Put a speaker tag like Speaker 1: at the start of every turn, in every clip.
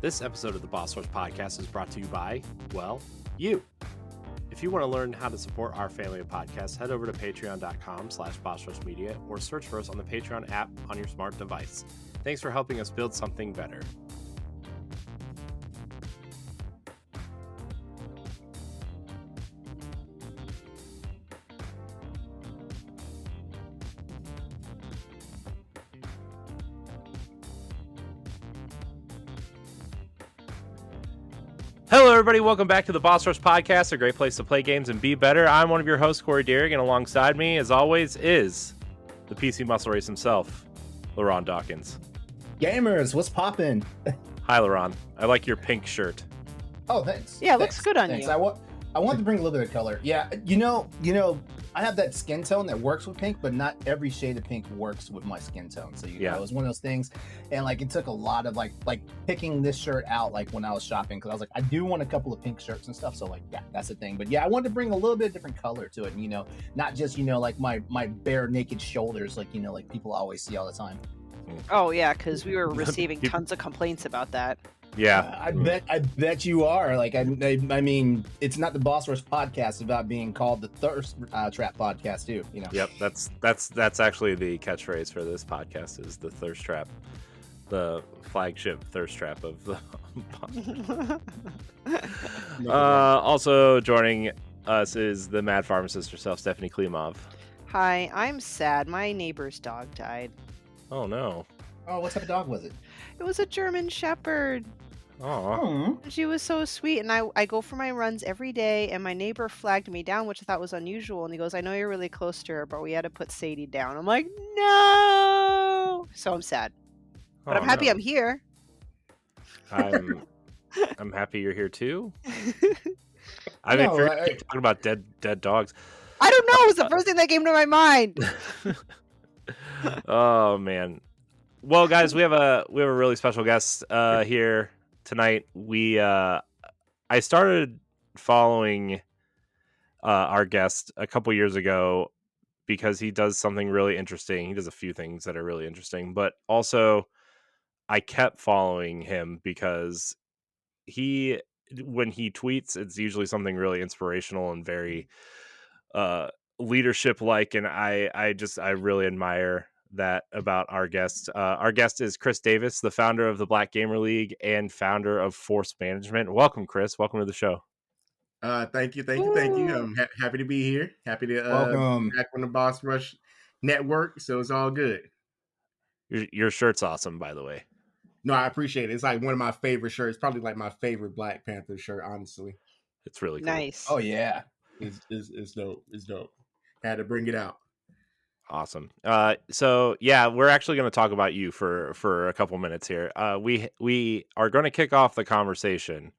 Speaker 1: This episode of the Phorce podcast is brought to you by, well, you. If you want to learn how to support our family of podcasts, head over to patreon.com/Phorce Media or search for us on the Patreon app on your smart device. Thanks for helping us build something better. Hello, everybody. Welcome back to the Phorce podcast, a great place to play games and be better. I'm one of your hosts, Corey Deering, and alongside me, as always, is the PC Muscle Race himself, LeRon Dawkins.
Speaker 2: Gamers, what's poppin'?
Speaker 1: Hi, LeRon. I like your pink shirt.
Speaker 2: Oh, thanks.
Speaker 3: Yeah, it looks good on you.
Speaker 2: I want to bring a little bit of color. Yeah, you know, I have that skin tone that works with pink, but not every shade of pink works with my skin tone. So know, it was one of those things, and like it took a lot of like picking this shirt out like when I was shopping, because I was like, I do want a couple of pink shirts and stuff. So like, yeah, that's the thing. But yeah, I wanted to bring a little bit of different color to it, and not just like my bare naked shoulders, like like people always see all the time.
Speaker 3: Oh yeah, because we were receiving tons of complaints about that.
Speaker 1: Yeah,
Speaker 2: I bet you are. Like, I mean, it's not the Phorce podcast about being called the Thirst Trap podcast too.
Speaker 1: Yep, that's actually the catchphrase for this podcast is the Thirst Trap, the flagship Thirst Trap of the podcast. Also joining us is the Mad Pharmacist herself, Stephanie Klimov.
Speaker 3: Hi, I'm sad. My neighbor's dog died.
Speaker 1: Oh no.
Speaker 2: Oh, what type of dog was it?
Speaker 3: It was a German Shepherd.
Speaker 1: Oh.
Speaker 3: She was so sweet, and I go for my runs every day, and my neighbor flagged me down, which I thought was unusual, and he goes, I know you're really close to her, but we had to put Sadie down. I'm like, no! So I'm sad. But I'm happy I'm here.
Speaker 1: I'm happy you're here too. I mean, talking about dead dogs.
Speaker 3: I don't know. It was the first thing that came to my mind.
Speaker 1: Oh man. Well, guys, we have a really special guest here tonight. I started following our guest a couple years ago because he does something really interesting. He does a few things that are really interesting, but also I kept following him because when he tweets, it's usually something really inspirational and very leadership like, and I really admire that about our guest. Our guest is Chris Davis, the founder of the Black Gamer League and founder of Phorce Management. Welcome, Chris. Welcome to the show.
Speaker 4: Thank you. I'm happy to be here. Happy to
Speaker 2: welcome
Speaker 4: be back on the Boss Rush Network. So it's all good.
Speaker 1: Your shirt's awesome, by the way.
Speaker 4: No, I appreciate it. It's like one of my favorite shirts. Probably like my favorite Black Panther shirt, honestly.
Speaker 1: It's really cool.
Speaker 3: Nice.
Speaker 2: Oh yeah,
Speaker 4: it's dope. It's dope. Had to bring it out.
Speaker 1: Awesome. So yeah, we're actually going to talk about you for a couple minutes here. We are going to kick off the conversation.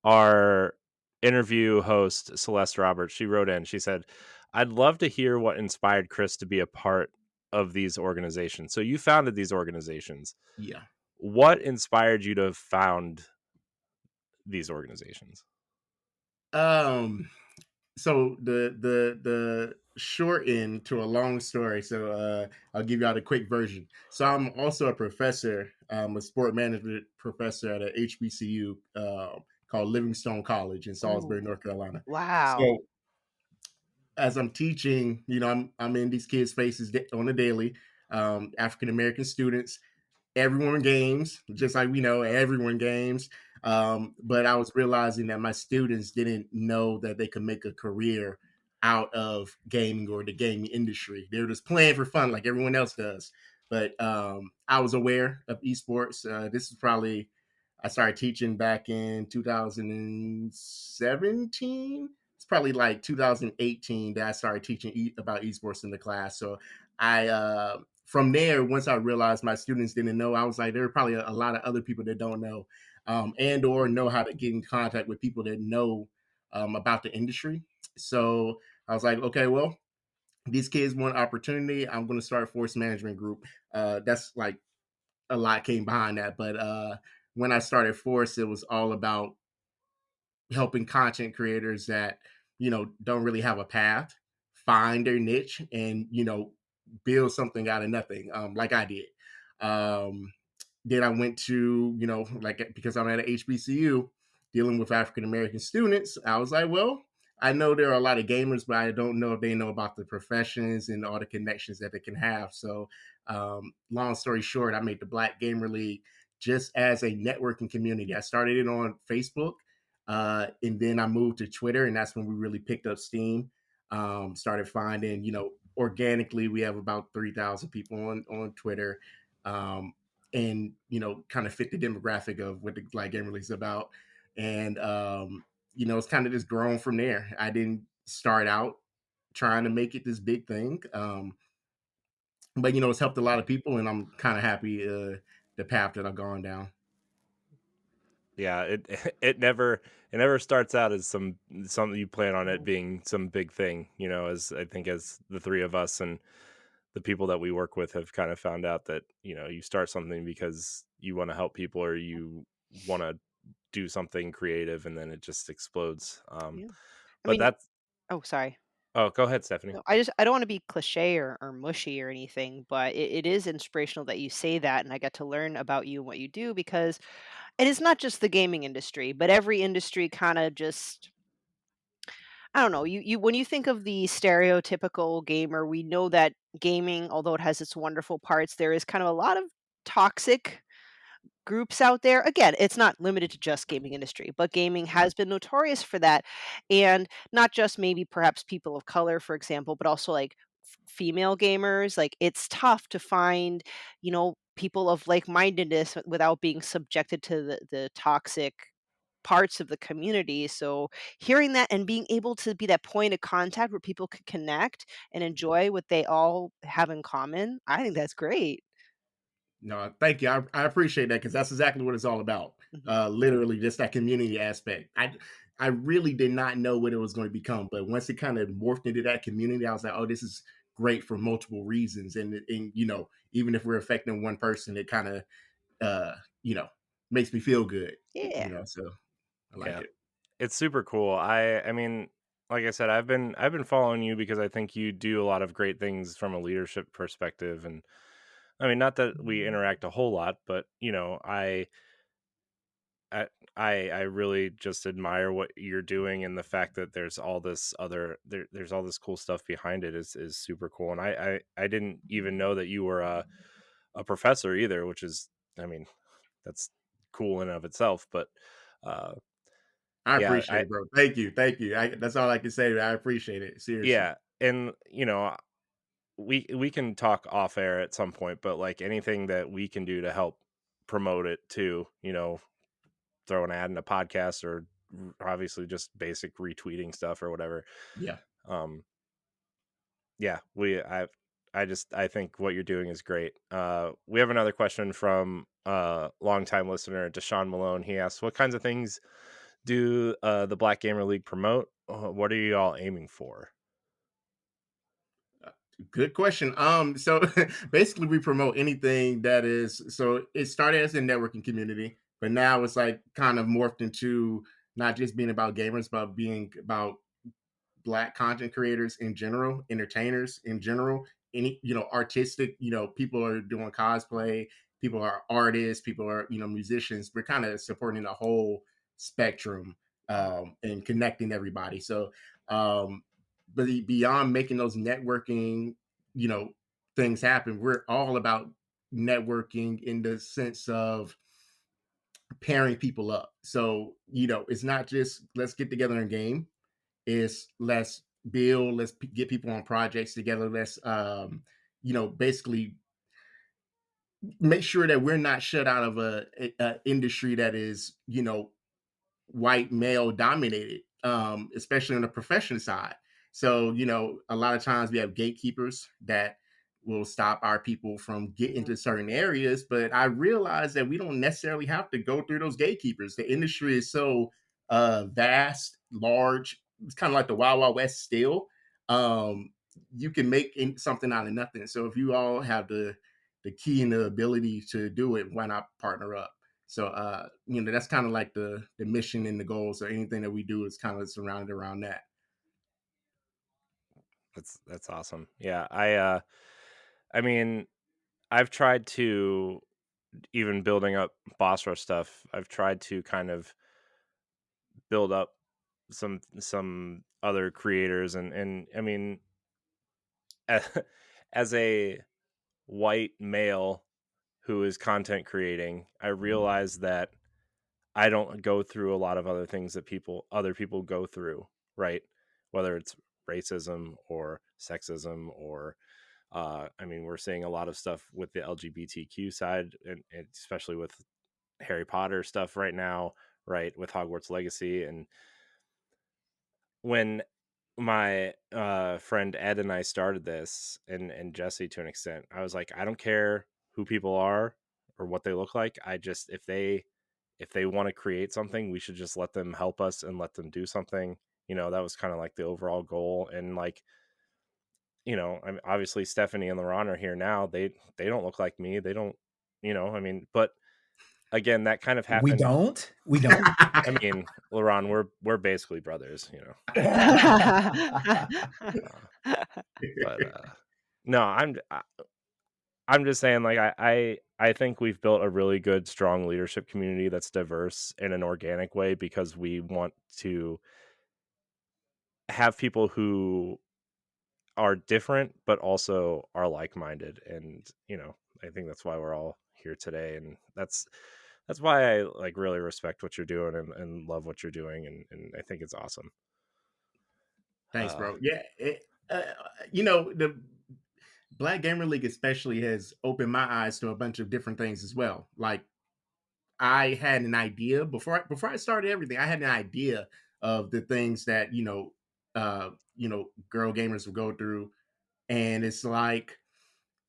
Speaker 1: Our interview host, Celeste Roberts, she wrote in, she said, I'd love to hear what inspired Chris to be a part of these organizations. So you founded these organizations.
Speaker 4: Yeah.
Speaker 1: What inspired you to found these organizations?
Speaker 4: So the short end to a long story. So I'll give you all the quick version. So I'm also a professor, a sport management professor at a HBCU called Livingstone College in Salisbury, North Carolina.
Speaker 3: Wow.
Speaker 4: So as I'm teaching, I'm in these kids' faces on a daily, African American students. Everyone games, just like we know, everyone games. But I was realizing that my students didn't know that they could make a career out of gaming or the gaming industry. They were just playing for fun like everyone else does. But I was aware of esports. This is probably, I started teaching back in 2017. It's probably like 2018 that I started teaching about esports in the class. So from there, once I realized my students didn't know, I was like, there are probably a lot of other people that don't know and or know how to get in contact with people that know about the industry. So I was like, okay, well, these kids want opportunity. I'm going to start a Phorce Management Group. That's like a lot came behind that. But when I started Phorce, it was all about helping content creators that, don't really have a path, find their niche and, build something out of nothing, like I did. then I went to, like, because I'm at a HBCU dealing with African American students, I was like, well, I know there are a lot of gamers, but I don't know if they know about the professions and all the connections that they can have. So, long story short, I made the Black Gamer League just as a networking community. I started it on Facebook, and then I moved to Twitter, and that's when we really picked up steam. Started finding, organically, we have about 3,000 people on Twitter. Um, and kind of fit the demographic of what the Black Gamer League is about. And it's kind of just grown from there. I didn't start out trying to make it this big thing, but it's helped a lot of people, and I'm kind of happy the path that I've gone down.
Speaker 1: Yeah, it never starts out as something you plan on it being some big thing, as I think as the three of us and the people that we work with have kind of found out that, you start something because you want to help people or you want to do something creative and then it just explodes.
Speaker 3: Yeah. I
Speaker 1: But
Speaker 3: mean,
Speaker 1: that's
Speaker 3: oh, sorry.
Speaker 1: oh, go ahead, Stephanie.
Speaker 3: No, I don't want to be cliche or mushy or anything, but it is inspirational that you say that, and I get to learn about you and what you do because and it's not just the gaming industry, but every industry kind of just I don't know. You when you think of the stereotypical gamer, we know that gaming, although it has its wonderful parts, there is kind of a lot of toxic groups out there. Again, it's not limited to just gaming industry, but gaming has been notorious for that. And not just maybe perhaps people of color, for example, but also like female gamers. Like it's tough to find, people of like-mindedness without being subjected to the toxic parts of the community. So hearing that and being able to be that point of contact where people can connect and enjoy what they all have in common, I think that's great.
Speaker 4: No, thank you. I appreciate that because that's exactly what it's all about.
Speaker 3: Mhm.
Speaker 4: Literally, just that community aspect. I really did not know what it was going to become, but once it kind of morphed into that community, I was like, oh, this is great for multiple reasons. And even if we're affecting one person, it kind of uh, you know makes me feel good.
Speaker 3: Yeah.
Speaker 4: So I like
Speaker 1: Yeah.
Speaker 4: it.
Speaker 1: It's super cool. I mean, like I said, I've been following you because I think you do a lot of great things from a leadership perspective. And I mean, not that we interact a whole lot, but I I really just admire what you're doing, and the fact that there's all this there's all this cool stuff behind it is super cool. And I didn't even know that you were a professor either, which is, I mean, that's cool in and of itself. But uh
Speaker 4: I
Speaker 1: yeah,
Speaker 4: appreciate it, bro. Thank you, thank you. That's all I can say. I appreciate it. Seriously.
Speaker 1: yeah, and we can talk off air at some point, but like anything that we can do to help promote it too, throw an ad in a podcast or obviously just basic retweeting stuff or whatever.
Speaker 4: Yeah.
Speaker 1: Um, yeah, I think what you're doing is great. We have another question from longtime listener Deshaun Malone. He asks, "What kinds of things do the Black Gamer League promote? What are you all aiming for?"
Speaker 4: Good question. So basically we promote anything that is, so it started as a networking community, but now it's like kind of morphed into not just being about gamers, but being about Black content creators in general, entertainers in general, any artistic, people are doing cosplay, people are artists, people are musicians. We're kind of supporting the whole spectrum, and connecting everybody. So, but beyond making those networking, you know, things happen, we're all about networking in the sense of pairing people up. So, it's not just let's get together and game, is let's build, get people on projects together. Let's basically make sure that we're not shut out of a industry that is white male dominated, especially on the profession side. So, a lot of times we have gatekeepers that will stop our people from getting
Speaker 3: Mhm.
Speaker 4: to certain areas. But I realize that we don't necessarily have to go through those gatekeepers. The industry is so vast, large. It's kind of like the Wild Wild West still. Um, you can make something out of nothing. So if you all have the key and the ability to do it, why not partner up? So that's kind of like the mission and the goals, or anything that we do is kind of surrounded around that.
Speaker 1: That's awesome. Yeah, I mean, I've tried to even building up boss rush stuff, I've tried to kind of build up some other creators, and I mean, as a white male who is content creating, I realize that I don't go through a lot of other things that other people go through, right? Whether it's racism or sexism or I mean, we're seeing a lot of stuff with the LGBTQ side, and especially with Harry Potter stuff right now, right? With Hogwarts Legacy. And when my friend Ed and I started this, and Jesse to an extent, I was like, I don't care who people are or what they look like. I just, if they want to create something, we should just let them help us and let them do something. That was kind of like the overall goal. And like, I mean, obviously Stephanie and LeRon are here now. They don't look like me. They don't, I mean, but again, that kind of
Speaker 2: We
Speaker 1: happened.
Speaker 2: don't. We don't.
Speaker 1: I mean, LeRon, we're basically brothers, but no, I'm just saying, like, I think we've built a really good, strong leadership community that's diverse in an organic way, because we want to have people who are different but also are like-minded. And I think that's why we're all here today, and that's why I like really respect what you're doing, and love what you're doing, and I think it's awesome.
Speaker 4: Thanks, bro. Yeah, the Black Gamer League especially has opened my eyes to a bunch of different things as well. Like, I had an idea before I started everything. I had an idea of the things that girl gamers would go through, and it's like,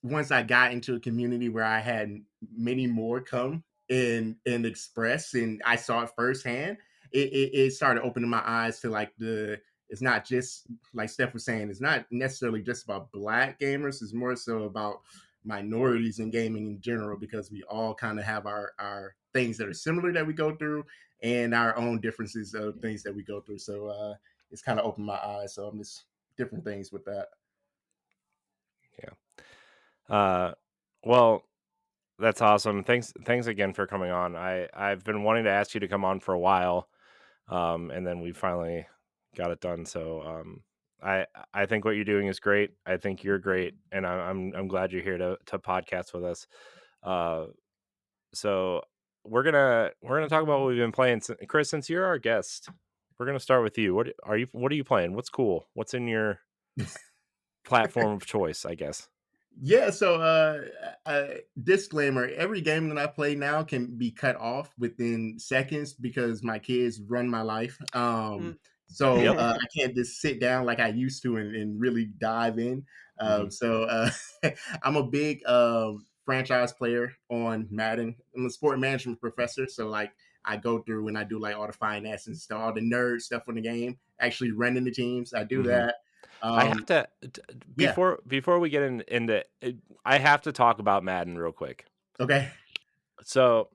Speaker 4: once I got into a community where I had many more come and express, and I saw it firsthand, it started opening my eyes to like it's not just like Steph was saying, it's not necessarily just about Black gamers. It's more so about minorities in gaming in general, because we all kind of have our things that are similar that we go through, and our own differences of things that we go through. So it's kind of opened my eyes. So I'm just different things with that.
Speaker 1: Yeah. Well, that's awesome. Thanks again for coming on. I've been wanting to ask you to come on for a while, and then we finally got it done. So I think what you're doing is great. I think you're great, and I'm glad you're here to podcast with us. So we're gonna talk about what we've been playing. Chris, since you're our guest, we're gonna start with you. What are you playing? What's cool? What's in your platform of choice, I guess?
Speaker 4: Yeah, so disclaimer, every game that I play now can be cut off within seconds because my kids run my life. So
Speaker 1: Yep.
Speaker 4: I can't just sit down like I used to and really dive in.
Speaker 1: Mhm.
Speaker 4: So I'm a big franchise player on Madden. I'm a sport management professor, so like I go through and I do like all the finance and stuff, all the nerd stuff in the game. Actually running the teams, I do
Speaker 1: Mhm.
Speaker 4: that.
Speaker 1: I have to
Speaker 4: Yeah.
Speaker 1: before we get into it, I have to talk about Madden real quick.
Speaker 4: Okay.
Speaker 1: So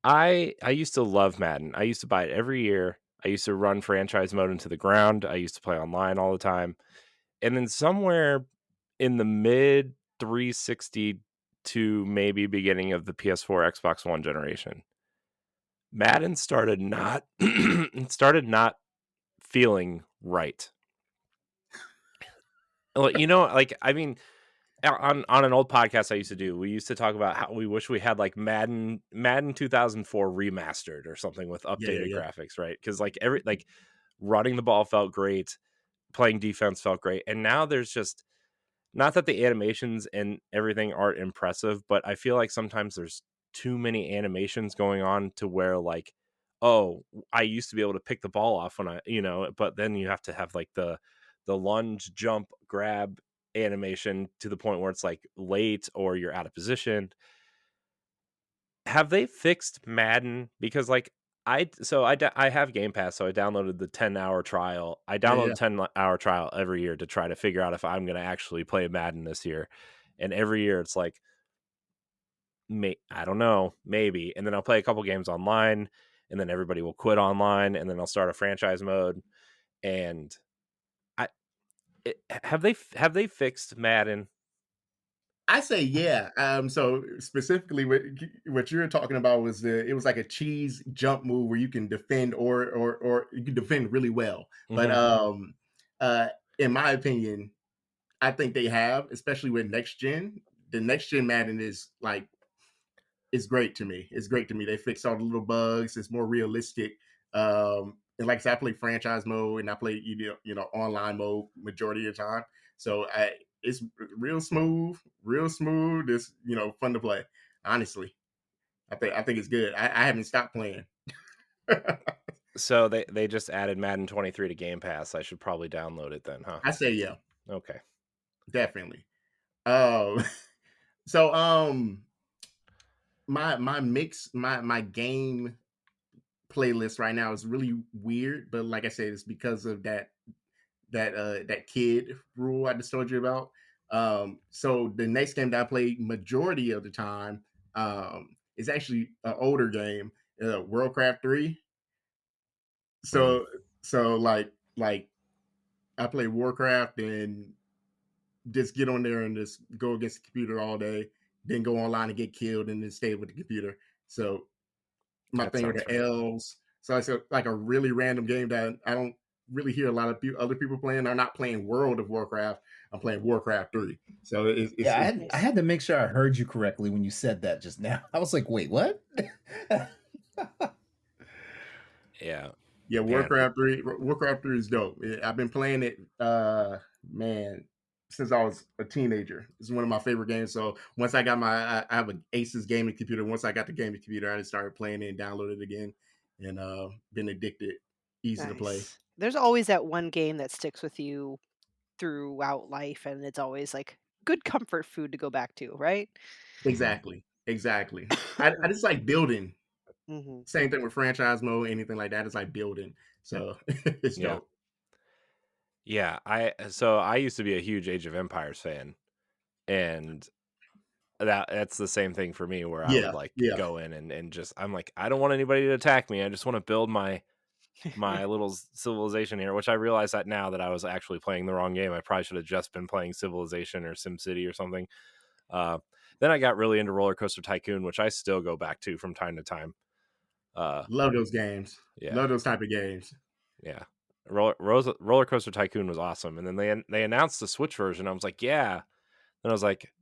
Speaker 1: I used to love Madden. I used to buy it every year. I used to run franchise mode into the ground. I used to play online all the time. And then somewhere in the mid 360 to maybe beginning of the PS4 Xbox One generation, Madden started not it started not feeling right. Like, I mean, on an old podcast I used to do, we used to talk about how we wish we had like Madden 2004 remastered or something with
Speaker 4: Yeah, yeah,
Speaker 1: updated
Speaker 4: yeah.
Speaker 1: graphics, right? Because like running the ball felt great, playing defense felt great, and now there's just, not that the animations and everything aren't impressive, but I feel like sometimes there's too many animations going on to where like, oh, I used to be able to pick the ball off when but then you have to have like the lunge, jump, grab animation to the point where it's like late or you're out of position. Have they fixed Madden? Because like I have Game Pass, so I downloaded the 10-hour trial. I
Speaker 4: Yeah,
Speaker 1: download
Speaker 4: yeah.
Speaker 1: a 10-hour trial every year to try to figure out if I'm going to actually play Madden this year. And every year it's like, I don't know, maybe. And then I'll play a couple games online, and then everybody will quit online, and then I'll start a franchise mode. And I have they fixed Madden?
Speaker 4: I say yeah. So specifically, what you're talking about was it was like a cheese jump move where you can defend or you can defend really well. But
Speaker 1: Hmm.
Speaker 4: uh, in my opinion, I think they have, especially with next gen. The next gen Madden is like it's great to me. It's great to me. They fix all the little bugs. It's more realistic. And like I said, I play franchise mode and I play online mode majority of the time. So it's real smooth. It's fun to play. Honestly, I think it's good. I haven't stopped playing.
Speaker 1: So they just added Madden 23 to Game Pass. I should probably download it then, huh?
Speaker 4: I say yeah,
Speaker 1: Okay.
Speaker 4: definitely. Um, so my mix my game playlist right now is really weird, but like I said, it's because of that kid rule I just told you about. So the next game that I play majority of the time is actually an older game, Worldcraft 3.
Speaker 1: Mm.
Speaker 4: So like I play Warcraft and just get on there and just go against the computer all day, then go online and get killed and then stay with the computer. So my
Speaker 1: That
Speaker 4: thing with
Speaker 1: sounds
Speaker 4: the
Speaker 1: fun.
Speaker 4: elves. So it's like a really random game that I don't really hear a lot of other people playing. They're not playing World of Warcraft. I'm playing Warcraft 3. So
Speaker 2: Yeah, I
Speaker 3: Nice.
Speaker 2: had to make sure I heard you correctly when you said that just now. I was like, wait, what?
Speaker 1: Yeah,
Speaker 4: yeah,
Speaker 1: man.
Speaker 4: Warcraft 3 is dope. I've been playing it man since I was a teenager. It's one of my favorite games. So once I got I have an Asus gaming computer. Once I got the gaming computer, I just started playing it and downloaded it again and been addicted. Easy to play.
Speaker 3: Nice. There's always that one game that sticks with you throughout life, and it's always like good comfort food to go back to, right?
Speaker 1: Hmm.
Speaker 4: Exactly. I just like building.
Speaker 3: Hmm.
Speaker 4: Same thing with franchise mode, anything like that. It's like building. So it's
Speaker 1: Yeah,
Speaker 4: dope.
Speaker 1: yeah. I used to be a huge Age of Empires fan, and that's the same thing for me where I would
Speaker 4: Yeah,
Speaker 1: like
Speaker 4: yeah.
Speaker 1: go in and just I'm like I don't want anybody to attack me. I just want to build my little civilization here, which I realize that now that I was actually playing the wrong game. I probably should have just been playing Civilization or SimCity or something. Uh, then I got really into Roller Coaster Tycoon, which I still go back to from time to time. Uh,
Speaker 4: Love those games.
Speaker 1: yeah,
Speaker 4: Love those type of games.
Speaker 1: yeah. Roller Coaster Tycoon was awesome, and then they announced the Switch version. I was like, yeah. Then I was like,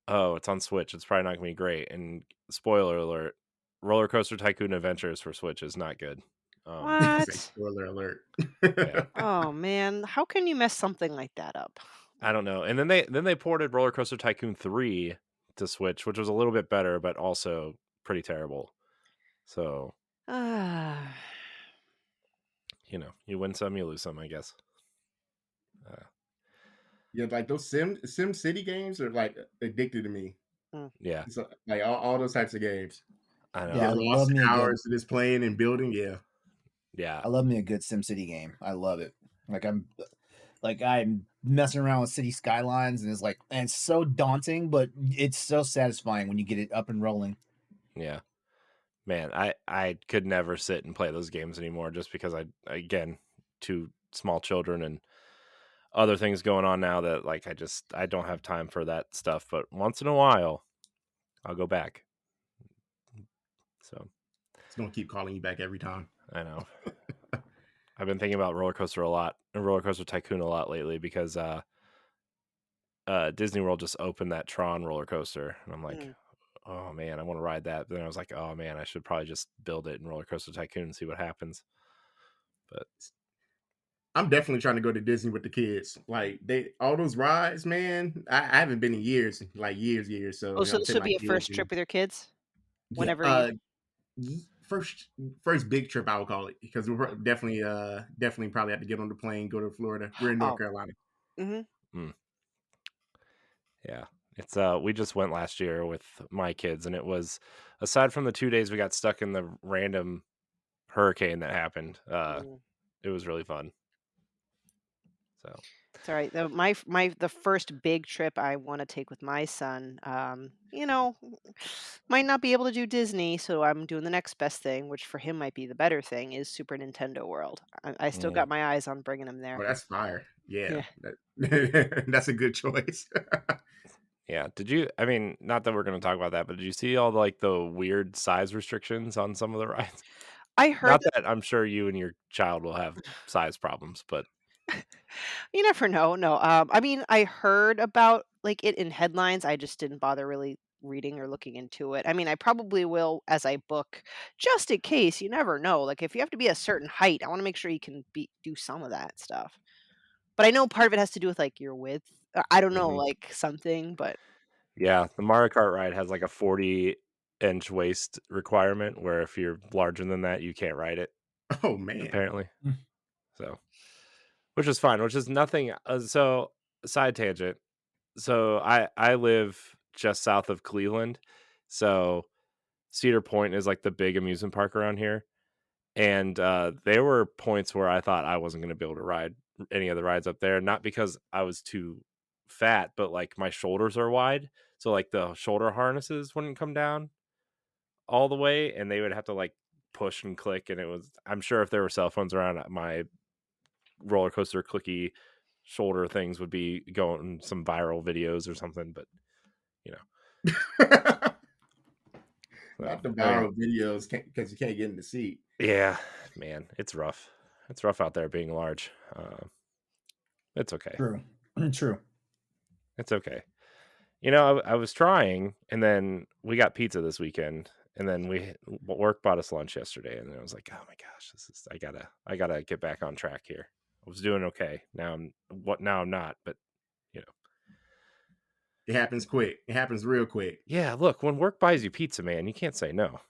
Speaker 1: oh, it's on Switch. It's probably not gonna be great. And spoiler alert: Roller Coaster Tycoon Adventures for Switch is not good.
Speaker 4: Say
Speaker 3: What?
Speaker 4: spoiler alert.
Speaker 1: Yeah,
Speaker 3: Oh man, how can you mess something like that up?
Speaker 1: I don't know. And then they ported Roller Coaster Tycoon 3 to Switch, which was a little bit better, but also pretty terrible. So,
Speaker 3: Ah,
Speaker 1: you win some, you lose some, I guess. Uh,
Speaker 4: Yeah, like those Sim City games are like addicted to me.
Speaker 3: mm.
Speaker 1: yeah,
Speaker 4: So like all those types of games.
Speaker 1: I
Speaker 2: Yeah,
Speaker 1: know.
Speaker 2: I
Speaker 4: Get lost
Speaker 2: love me a
Speaker 4: in
Speaker 2: good
Speaker 4: hours of just playing and building. Yeah.
Speaker 1: Yeah,
Speaker 2: I love me a good SimCity game. I love it. I'm messing around with city skylines and it's so daunting, but it's so satisfying when you get it up and rolling.
Speaker 1: yeah. Man, I could never sit and play those games anymore just because again, two small children and other things going on now that like I don't have time for that stuff, but once in a while I'll go back. So,
Speaker 4: It's gonna keep calling you back every time.
Speaker 1: I know. I've been thinking about Roller Coaster Tycoon a lot lately because Disney World just opened that Tron roller coaster, and I'm like,
Speaker 3: Mm.
Speaker 1: oh man, I want to ride that. But then I was like, oh man, I should probably just build it in Roller Coaster Tycoon and see what happens. But
Speaker 4: I'm definitely trying to go to Disney with the kids. Like they all those rides, man. I haven't been in years, like years. So
Speaker 3: Oh,
Speaker 4: I'm
Speaker 3: so
Speaker 4: gonna
Speaker 3: this
Speaker 4: take
Speaker 3: would
Speaker 4: my
Speaker 3: be a
Speaker 4: kids
Speaker 3: first
Speaker 4: and
Speaker 3: trip with your kids?
Speaker 4: yeah.
Speaker 3: Whenever you
Speaker 4: First big trip I would call it because we're definitely probably have to get on the plane, go to Florida. We're in North
Speaker 3: Oh,
Speaker 4: Carolina.
Speaker 3: mhm.
Speaker 1: mm, yeah, it's we just went last year with my kids, and it was aside from the 2 days we got stuck in the random hurricane that happened.
Speaker 3: Mm.
Speaker 1: It was really fun. So
Speaker 3: It's all right. The first big trip I wanna take with my son, might not be able to do Disney, so I'm doing the next best thing, which for him might be the better thing, is Super Nintendo World. I still
Speaker 1: mm,
Speaker 3: got my eyes on bringing him
Speaker 4: Oh,
Speaker 3: there.
Speaker 4: that's fire. Yeah,
Speaker 3: Yeah.
Speaker 4: that, that's a good choice.
Speaker 1: Yeah. Did you? I mean, not that we're going to talk about that, but did you see all the weird size restrictions on some of the rides?
Speaker 3: I heard
Speaker 1: Not that I'm sure you and your child will have size problems, but
Speaker 3: you never know. No, I mean, I heard about like it in headlines. I just didn't bother really reading or looking into it. I mean, I probably will as I book, just in case. You never know. Like if you have to be a certain height, I want to make sure you can do some of that stuff. But I know part of it has to do with like your width. I don't know,
Speaker 1: mhm.
Speaker 3: like something, but
Speaker 1: Yeah, the Mario Kart ride has like a 40-inch waist requirement where if you're larger than that, you can't ride it,
Speaker 4: Oh man.
Speaker 1: apparently. So, which is fine, which is nothing. So, side tangent. So, I live just south of Cleveland. So, Cedar Point is like the big amusement park around here. And there were points where I thought I wasn't going to be able to ride any of the rides up there, not because I was too fat, but like my shoulders are wide. So, like the shoulder harnesses wouldn't come down all the way and they would have to like push and click. And it was, I'm sure if there were cell phones around, my roller coaster clicky shoulder things would be going some viral videos or something, but you know, so
Speaker 4: Not the
Speaker 1: I mean,
Speaker 4: viral videos because you can't get in the seat.
Speaker 1: yeah, man, it's rough. It's rough out there being large. It's okay.
Speaker 2: True. True.
Speaker 1: It's okay. You know, I was trying, and then we got pizza this weekend, and then work bought us lunch yesterday, and I was like, oh my gosh, this is I gotta get back on track here. I was doing okay. Now I'm not, but you know.
Speaker 4: It happens quick. It happens real quick.
Speaker 1: Yeah, look, when work buys you pizza, man, you can't say no.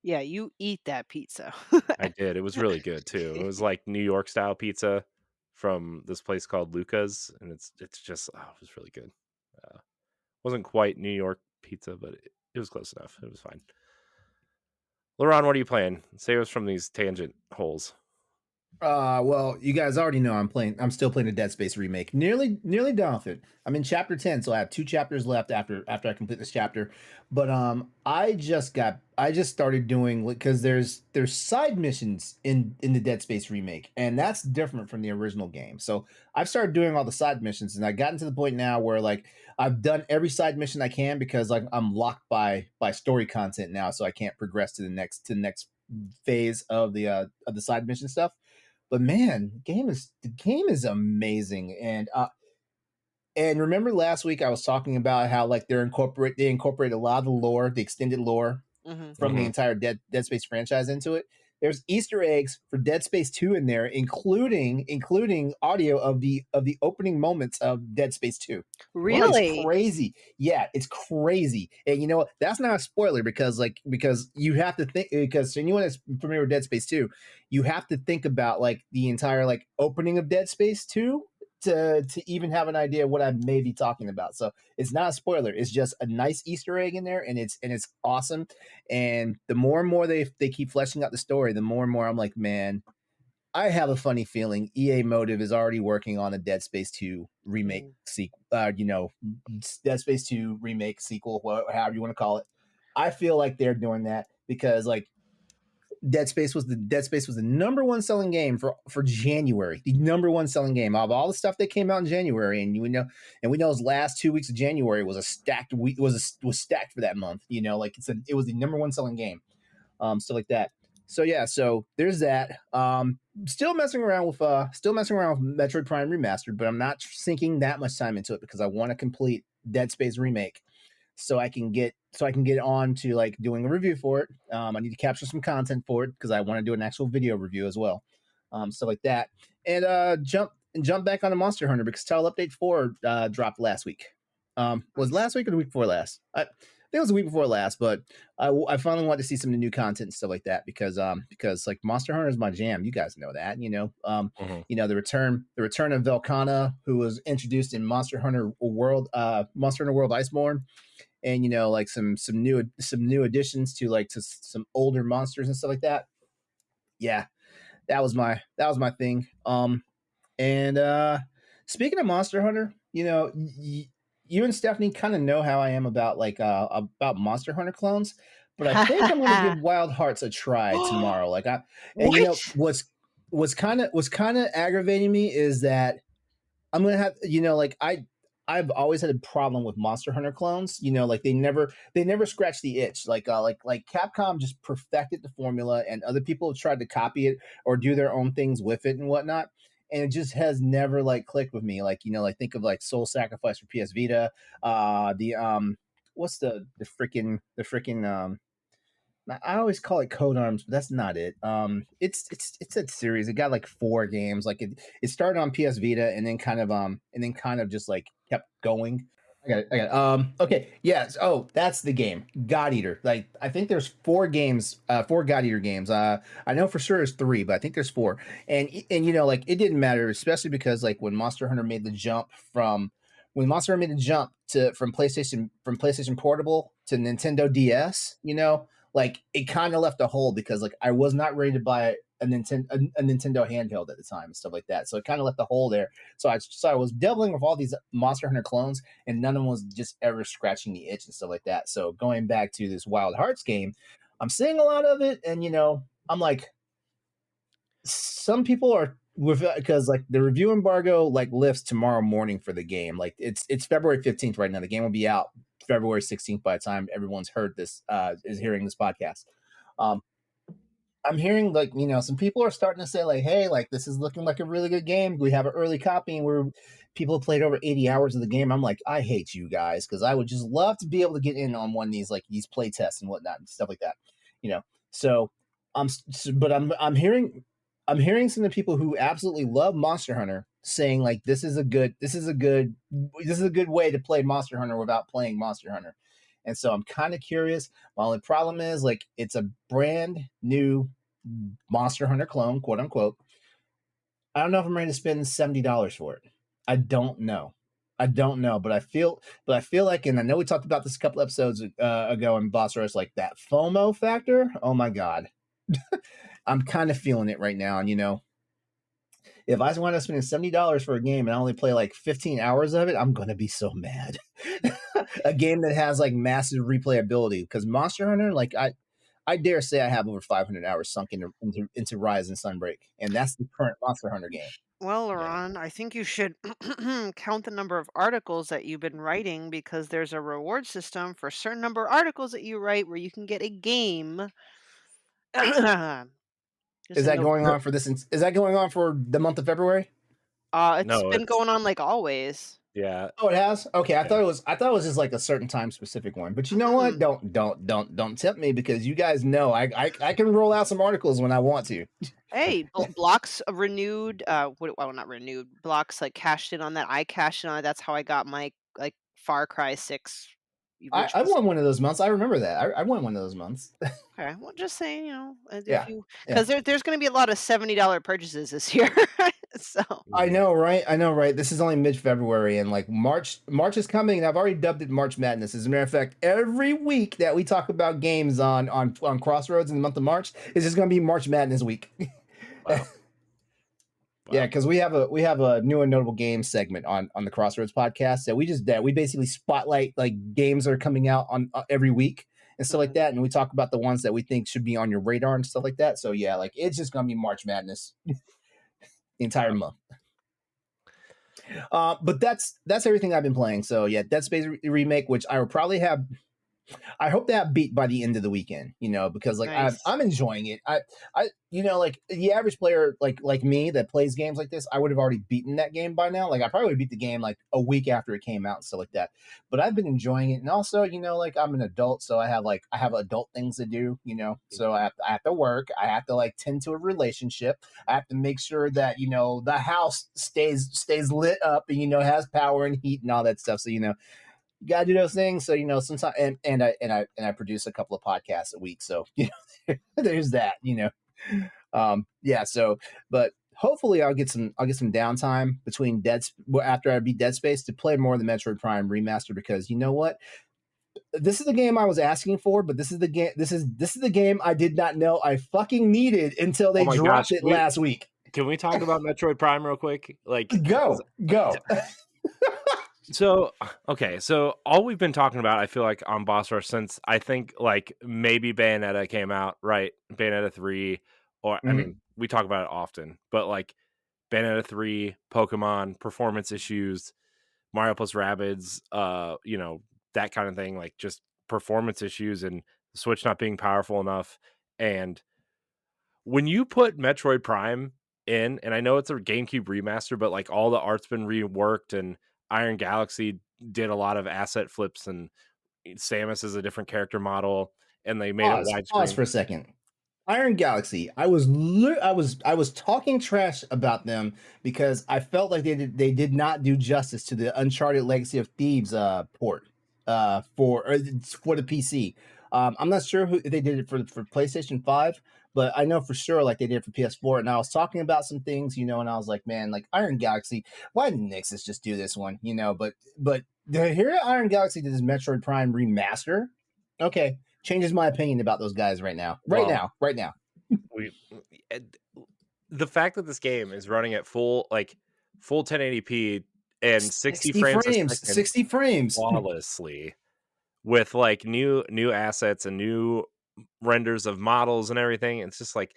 Speaker 3: yeah, you eat that pizza.
Speaker 1: I did. It was really good too. It was like New York style pizza from this place called Luca's, and it's just it was really good. Wasn't quite New York pizza, but it was close enough. It was fine. LeRon, what are you playing? Save us from these tangent holes.
Speaker 2: Well, you guys already know I'm still playing the Dead Space remake. Nearly done with it. I'm in chapter 10, so I have 2 chapters left after I complete this chapter. But I just started doing, because there's side missions in the Dead Space remake, and that's different from the original game. So I've started doing all the side missions, and I've gotten to the point now where like I've done every side mission I can, because like I'm locked by story content now, so I can't progress to the next phase of the side mission stuff. But man, the game is amazing. And remember last week I was talking about how like they incorporate a lot of the lore, the extended lore
Speaker 3: hmm
Speaker 2: from the
Speaker 1: Mhm.
Speaker 2: entire Dead Space franchise into it. There's Easter eggs for Dead Space 2 in there, including audio of the opening moments of Dead Space 2. It is
Speaker 3: Really?
Speaker 2: crazy. Yeah, it's crazy. And you know what? That's not a spoiler, because you have to think, because anyone that's familiar with Dead Space 2, you have to think about like the entire like opening of Dead Space 2 to even have an idea what I may be talking about. So it's not a spoiler. It's just a nice Easter egg in there, and it's awesome. And the more and more they keep fleshing out the story, the more and more I'm like, man, I have a funny feeling EA Motive is already working on a Dead Space 2 remake
Speaker 3: Mm.
Speaker 2: sequel. Dead Space 2 remake sequel, however you want to call it. I feel like they're doing that because like Dead Space was the number one selling game for January. The number one selling game of all the stuff that came out in January, and we know those last 2 weeks of January was a stacked week was stacked for that month. Like it was the number one selling game, stuff like that. So yeah, so there's that. Still messing around with Metroid Prime Remastered, but I'm not sinking that much time into it because I want to complete Dead Space Remake so I can get on to like doing a review for it. I need to capture some content for it because I want to do an actual video review as well, stuff like that. And jump back on the Monster Hunter because Tile Update 4 dropped last week. Was
Speaker 3: Nice.
Speaker 2: last week or the week before last? I think it was the week before last, but I finally want to see some of the new content and stuff like that because like Monster Hunter is my jam. You guys know that,
Speaker 1: Mhm.
Speaker 2: the return of Velkhana, who was introduced in Monster Hunter World Iceborne, and like some new additions to some older monsters and stuff like that. Yeah, that was my thing. And speaking of Monster Hunter, you and Stephanie kind of know how I am about about Monster Hunter clones, but I think I'm going to give Wild Hearts a try tomorrow. And
Speaker 3: What?
Speaker 2: what's kind of aggravating me is that I'm gonna have I've always had a problem with Monster Hunter clones. Like they never scratch the itch. Like Capcom just perfected the formula, and other people have tried to copy it or do their own things with it and whatnot. And it just has never like clicked with me. Like like think of like Soul Sacrifice for PS Vita. The what's the freaking I always call it Code Arms, but that's not it. It's that series. It got like 4 games. Like it started on PS Vita and then kind of just like kept going. I got it. Okay. Yes. Oh, that's the game. God Eater. Like I think there's 4 games. 4 God Eater games. I know for sure there's 3, but I think there's 4. And like it didn't matter, especially because like when Monster Hunter made the jump to from PlayStation Portable to Nintendo DS. Like it kind of left a hole because like I was not ready to buy a Nintendo handheld at the time and stuff like that. So it kind of left a hole there. So I was dabbling with all these Monster Hunter clones, and none of them was just ever scratching the itch and stuff like that. So going back to this Wild Hearts game, I'm seeing a lot of it, and I'm like, some people are with because like the review embargo like lifts tomorrow morning for the game. Like it's February 15th right now. The game will be out February 16th by the time everyone's heard this is hearing this podcast. I'm hearing like some people are starting to say like, hey, like this is looking like a really good game. We have an early copy and people have played over 80 hours of the game. I'm like, I hate you guys because I would just love to be able to get in on one of these play tests and whatnot and stuff like that. So but I'm hearing some of the people who absolutely love Monster Hunter saying like this is a good way to play Monster Hunter without playing Monster Hunter. And so I'm kind of curious. My only problem is like it's a brand new Monster Hunter clone, quote unquote. I don't know if I'm ready to spend $70 for it. I don't know, but I feel like, and I know we talked about this a couple episodes ago in Boss Rush, like that FOMO factor. Oh my God. I'm kind of feeling it right now. And if I wind up spending $70 for a game and I only play like 15 hours of it, I'm gonna be so mad. A game that has like massive replayability, because Monster Hunter, like I dare say I have over 500 hours sunk into Rise and Sunbreak, and that's the current Monster Hunter game.
Speaker 3: Well, LeRon, I think you should count the number of articles that you've been writing, because there's a reward system for a certain number of articles that you write where you can get a game.
Speaker 2: Is that going on for this? Is that going on for the month of February?
Speaker 3: It's been going on like always.
Speaker 1: Yeah.
Speaker 2: Oh, it has? Okay, I
Speaker 1: Yeah.
Speaker 2: thought it was just like a certain time specific one. But you know what? Don't tempt me, because you guys know I can roll out some articles when I want to.
Speaker 3: Hey, blocks renewed. Well, not renewed. Blocks like cashed in on that. I cashed in on it. That's how I got my like Far Cry 6.
Speaker 2: I won one of those months. I remember that. I won one of those months.
Speaker 3: Okay, well, just saying,
Speaker 2: Yeah,
Speaker 3: because there's going to be a lot of $70 purchases this year. So
Speaker 2: I know, right? This is only mid-February, and like March is coming, and I've already dubbed it March Madness. As a matter of fact, every week that we talk about games on Crossroads in the month of March is just going to be March Madness week.
Speaker 1: Wow.
Speaker 2: Yeah, because we have a new and notable game segment on the Crossroads podcast that we basically spotlight like games that are coming out on every week and stuff like that, and we talk about the ones that we think should be on your radar and stuff like that. So yeah, like it's just gonna be March Madness the entire month. But that's everything I've been playing. So yeah, Dead Space remake, which I will probably have. I hope that beat by the end of the weekend, because like
Speaker 3: nice.
Speaker 2: I'm enjoying it. I like the average player like me that plays games like this, I would have already beaten that game by now. Like I probably would beat the game like a week after it came out and stuff like that. But I've been enjoying it, and also like I'm an adult, so I have adult things to do. So I have to work. I have to like tend to a relationship. I have to make sure that the house stays lit up and has power and heat and all that stuff. So you gotta do those things. So sometimes, and I produce a couple of podcasts a week. So there's that. Yeah. So, but hopefully I'll get some downtime between after I beat Dead Space to play more of the Metroid Prime remaster, because you know what, this is the game I was asking for, but this is the game. This is the game I did not know I fucking needed until they dropped it last week.
Speaker 1: Can we talk about Metroid Prime real quick? Like,
Speaker 2: go.
Speaker 1: So, okay, so all we've been talking about, I feel like, on Boss Rush since I think like maybe Bayonetta came out, right? Bayonetta 3, or I mean, we talk about it often, but like Bayonetta 3, Pokemon, performance issues, Mario plus Rabbids, that kind of thing, like just performance issues and the Switch not being powerful enough. And when you put Metroid Prime in, and I know it's a GameCube remaster, but like all the art's been reworked, and Iron Galaxy did a lot of asset flips, and Samus is a different character model, and they made it
Speaker 2: Pause
Speaker 1: widescreen.
Speaker 2: for a second. Iron Galaxy. I was talking trash about them because I felt like they did not do justice to the Uncharted Legacy of Thieves port for the PC. I'm not sure if they did it for PlayStation 5, but I know for sure like they did it for PS4. And I was talking about some things, and I was like, man, like Iron Galaxy, why didn't Nixus just do this one? But here Iron Galaxy did this Metroid Prime remaster. Okay, changes my opinion about those guys right now.
Speaker 1: Well,
Speaker 2: Right now.
Speaker 1: we the fact that this game is running at full 1080p and 60
Speaker 2: 60
Speaker 1: frames a
Speaker 2: frames,
Speaker 1: second
Speaker 2: 60 frames.
Speaker 1: flawlessly with like new assets and new renders of models and everything. It's just like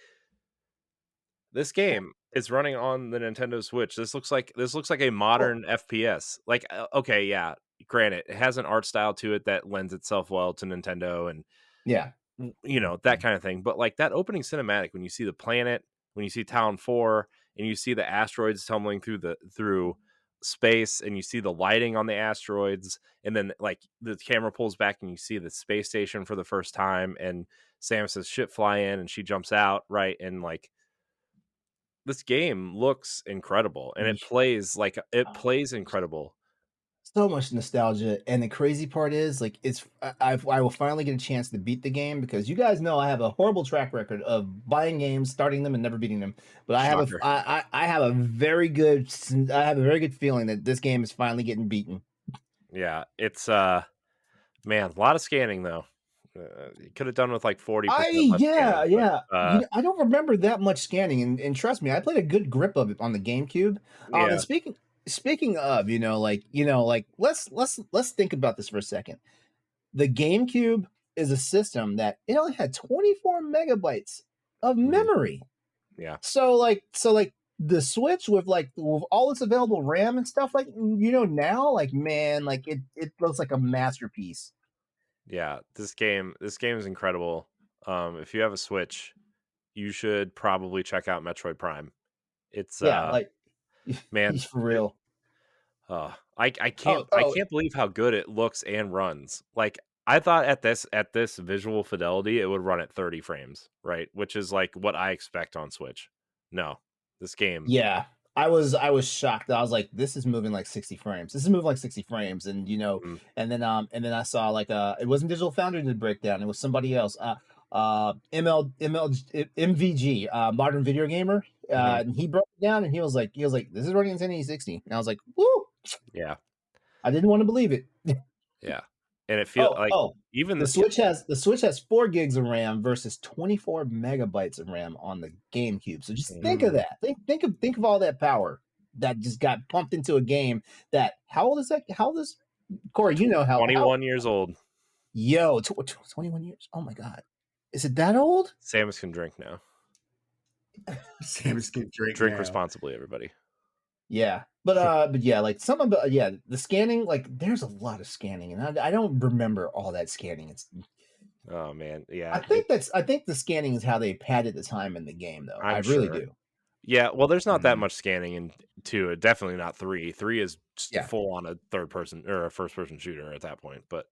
Speaker 1: this game is running on the Nintendo Switch. This looks like a modern FPS. Like okay, yeah, granted, it has an art style to it that lends itself well to Nintendo and
Speaker 2: Yeah.
Speaker 1: that kind of thing. But like that opening cinematic, when you see the planet, when you see Town 4, and you see the asteroids tumbling through space, and you see the lighting on the asteroids, and then like the camera pulls back and you see the space station for the first time, and Samus's ship fly in and she jumps out, right? And like this game looks incredible, and it plays incredible.
Speaker 2: So much nostalgia, and the crazy part is like I will finally get a chance to beat the game because you guys know I have a horrible track record of buying games, starting them, and never beating them. But
Speaker 1: Shocker.
Speaker 2: I have a very good feeling that this game is finally getting beaten.
Speaker 1: Yeah, it's man, a lot of scanning though. You could have done with like 40% less
Speaker 2: Yeah,
Speaker 1: scanning, but
Speaker 2: yeah. I don't remember that much scanning, and trust me, I played a good grip of it on the GameCube. And
Speaker 1: yeah.
Speaker 2: speaking of, let's think about this for a second. The GameCube is a system that it only had 24 megabytes of
Speaker 1: Mhm.
Speaker 2: memory.
Speaker 1: Yeah.
Speaker 2: So the Switch with all its available RAM and stuff, now, like, man, like it looks like a masterpiece.
Speaker 1: Yeah, this game is incredible. If you have a Switch, you should probably check out Metroid Prime. It's
Speaker 2: Yeah, like
Speaker 1: man,
Speaker 2: for real.
Speaker 1: I
Speaker 2: Oh,
Speaker 1: can't believe how good it looks and runs. Like I thought at this visual fidelity it would run at 30 frames, right? Which is like what I expect on Switch. No. This game.
Speaker 2: yeah. I was shocked. I was like, this is moving like 60 frames. This is moving like 60 frames. And
Speaker 1: Mhm.
Speaker 2: and then I saw like it wasn't Digital Foundry did breakdown, it was somebody else. MVG, modern video gamer.
Speaker 1: Mhm.
Speaker 2: And he broke it down and he was like, this is running in 1080 60. And I was like, woo!
Speaker 1: Yeah.
Speaker 2: I didn't want to believe it.
Speaker 1: Yeah. And it feels like
Speaker 2: Oh,
Speaker 1: even
Speaker 2: the Switch has 4 gigs of RAM versus 24 megabytes of RAM on the GameCube. So just think of
Speaker 1: Mhm.
Speaker 2: that. Think of all that power that just got pumped into a game that how old is that? How old is Corey? You know how
Speaker 1: 21 years old.
Speaker 2: yo 21 years. Oh my god. Is it that old?
Speaker 1: Samus can drink now.
Speaker 4: Samus can drink
Speaker 1: Drink
Speaker 4: now.
Speaker 1: responsibly, everybody.
Speaker 2: Yeah. But yeah, like some of the scanning, like there's a lot of scanning, and I don't remember all that scanning. It's
Speaker 1: Oh man,
Speaker 2: I
Speaker 1: yeah,
Speaker 2: think I think the scanning is how they padded the time in the game, though. I
Speaker 1: I'm
Speaker 2: really
Speaker 1: sure.
Speaker 2: do.
Speaker 1: Yeah, well, there's not that
Speaker 2: Mhm.
Speaker 1: much scanning in 2, definitely not 3. 3 is just
Speaker 2: Yeah.
Speaker 1: full on a third person or a first person shooter at that point, but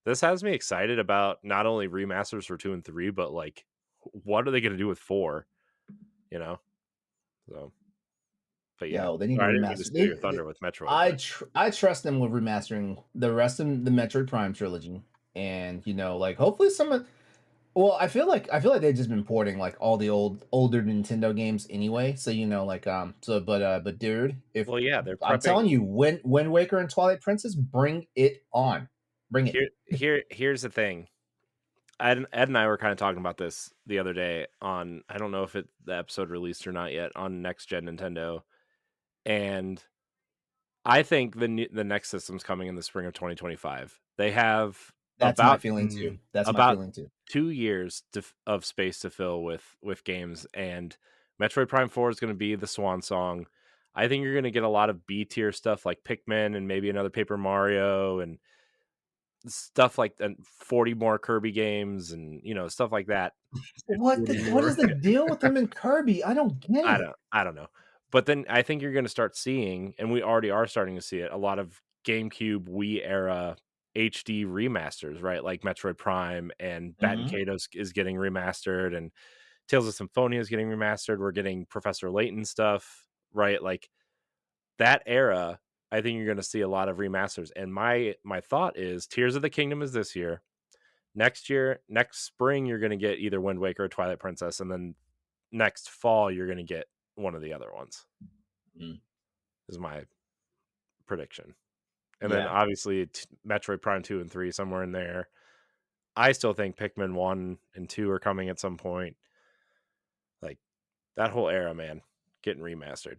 Speaker 1: this has me excited about not only remasters for 2 and 3, but, like, what are they gonna do with 4, you know? So, but yeah.
Speaker 2: Yo, they need to
Speaker 1: Sorry, I didn't mean to
Speaker 2: remaster.
Speaker 1: steal your thunder with Metroid, but
Speaker 2: I trust them with remastering the rest of the Metroid Prime trilogy, and like hopefully some of. Well, I feel like they've just been porting like all the older Nintendo games anyway. So but dude, if
Speaker 1: well, yeah, they're
Speaker 2: I'm telling
Speaker 1: prepping.
Speaker 2: you, Wind Waker and Twilight Princess, bring it on, bring it.
Speaker 1: Here's the thing. Ed and I were kind of talking about this the other day on, I don't know if the episode released or not yet, on Next Gen Nintendo, and I think the next system's coming in the spring of 2025. They have
Speaker 2: That's my
Speaker 1: about
Speaker 2: feeling too. That's my
Speaker 1: about
Speaker 2: feeling too.
Speaker 1: 2 years of space to fill with games, and Metroid Prime 4 is going to be the swan song. I think you're gonna get a lot of B tier stuff like Pikmin and maybe another Paper Mario and stuff like and 40 more Kirby games and, stuff like that.
Speaker 2: What
Speaker 4: Anymore.
Speaker 2: is the deal with them in Kirby? I don't get it.
Speaker 1: I don't know. But then I think you're gonna start seeing, and we already are starting to see it, a lot of GameCube, Wii era HD remasters, right? Like Metroid Prime and Bat and
Speaker 2: Mhm.
Speaker 1: Kaitos is getting remastered, and Tales of Symphonia is getting remastered. We're getting Professor Layton stuff, right? Like that era, I think you're gonna see a lot of remasters. And my thought is Tears of the Kingdom is this year. Next spring, you're gonna get either Wind Waker or Twilight Princess, and then next fall you're gonna get one of the other ones.
Speaker 2: Mm.
Speaker 1: Is my prediction. And then
Speaker 2: Yeah.
Speaker 1: obviously Metroid Prime 2 and 3 somewhere in there. I still think Pikmin 1 and 2 are coming at some point. Like that whole era, man, getting remastered.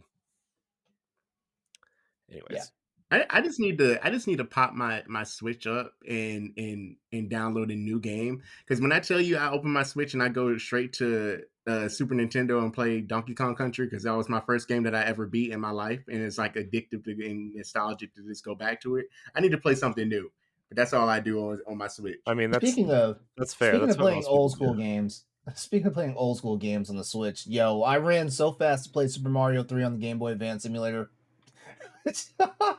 Speaker 2: Yeah.
Speaker 1: Anyways,
Speaker 4: I just need to pop my Switch up and download a new game. Because when I tell you I open my Switch and I go straight to Super Nintendo and play Donkey Kong Country, because that was my first game that I ever beat in my life, and it's like addictive and nostalgic to just go back to it. I need to play something new, but that's all I do on my Switch.
Speaker 1: I mean that's
Speaker 2: Speaking of
Speaker 1: fair.
Speaker 2: speaking
Speaker 1: That's
Speaker 2: of
Speaker 1: what
Speaker 2: playing
Speaker 1: most people
Speaker 2: old school
Speaker 1: do.
Speaker 2: games, speaking of playing old school games on the Switch, yo, I ran so fast to play Super Mario 3 on the Game Boy Advance emulator.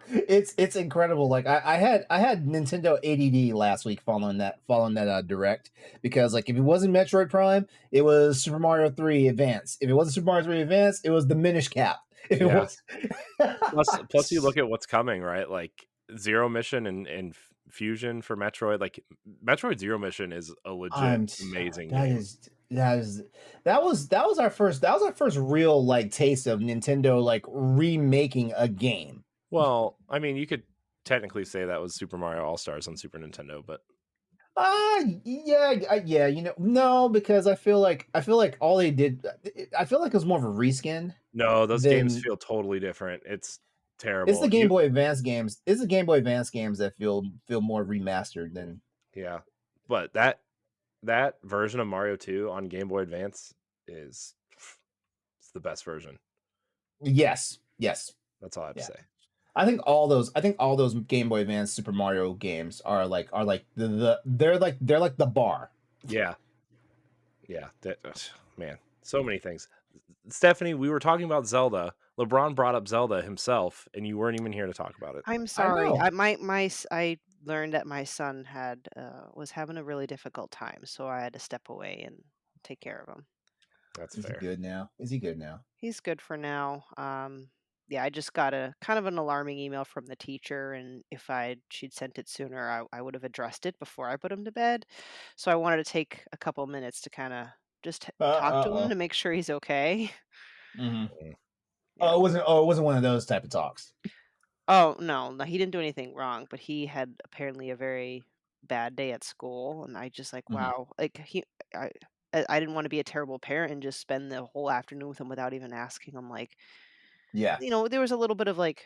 Speaker 2: It's incredible. Like I had Nintendo ADD last week following that direct, because like if it wasn't Metroid Prime, it was Super Mario 3 Advance. If it wasn't Super Mario 3 Advance, it was the Minish Cap. If it
Speaker 1: Yeah.
Speaker 2: was
Speaker 1: Plus you look at what's coming, right? Like Zero Mission and Fusion for Metroid. Like Metroid Zero Mission is a legit amazing
Speaker 2: that
Speaker 1: game.
Speaker 2: is that was our first real like taste of Nintendo like remaking a game.
Speaker 1: Well, I mean, you could technically say that was Super Mario All Stars on Super Nintendo, but
Speaker 2: Yeah, yeah. No, because I feel like all they did. I feel like it was more of a reskin
Speaker 1: no, those games
Speaker 2: than
Speaker 1: feel totally different. It's
Speaker 2: it's the
Speaker 1: terrible.
Speaker 2: Game Boy Advance games. It's the Game Boy Advance games that feel more remastered than.
Speaker 1: Yeah, but that version of Mario 2 on Game Boy Advance is it's the best version.
Speaker 2: Yes, yes,
Speaker 1: That's all I have to
Speaker 2: yeah.
Speaker 1: say.
Speaker 2: I think all those Game Boy Advance Super Mario games are like they're like the bar.
Speaker 1: Yeah, yeah. Man, so many things. Stephanie, we were talking about Zelda. LeBron brought up Zelda himself, and you weren't even here to talk about it.
Speaker 3: I'm
Speaker 2: I
Speaker 3: sorry.
Speaker 2: know.
Speaker 3: I learned that my son was having a really difficult time, so I had to step away and take care of him.
Speaker 1: That's
Speaker 2: Is he
Speaker 1: fair.
Speaker 2: good now? Is he good now?
Speaker 3: He's good for now. Yeah, I just got a kind of an alarming email from the teacher, and if she'd sent it sooner, I would have addressed it before I put him to bed. So I wanted to take a couple minutes to kind of just talk to him
Speaker 2: Oh.
Speaker 3: to make sure he's okay.
Speaker 2: Hmm.
Speaker 1: Mm.
Speaker 3: Yeah.
Speaker 2: It wasn't one of those type of talks.
Speaker 3: Oh, no, no, he didn't do anything wrong, but he had apparently a very bad day at school, and I just like,
Speaker 2: Hmm.
Speaker 3: wow, like I, I didn't want to be a terrible parent and just spend the whole afternoon with him without even asking him. Like,
Speaker 2: Yeah.
Speaker 3: there was a little bit of like,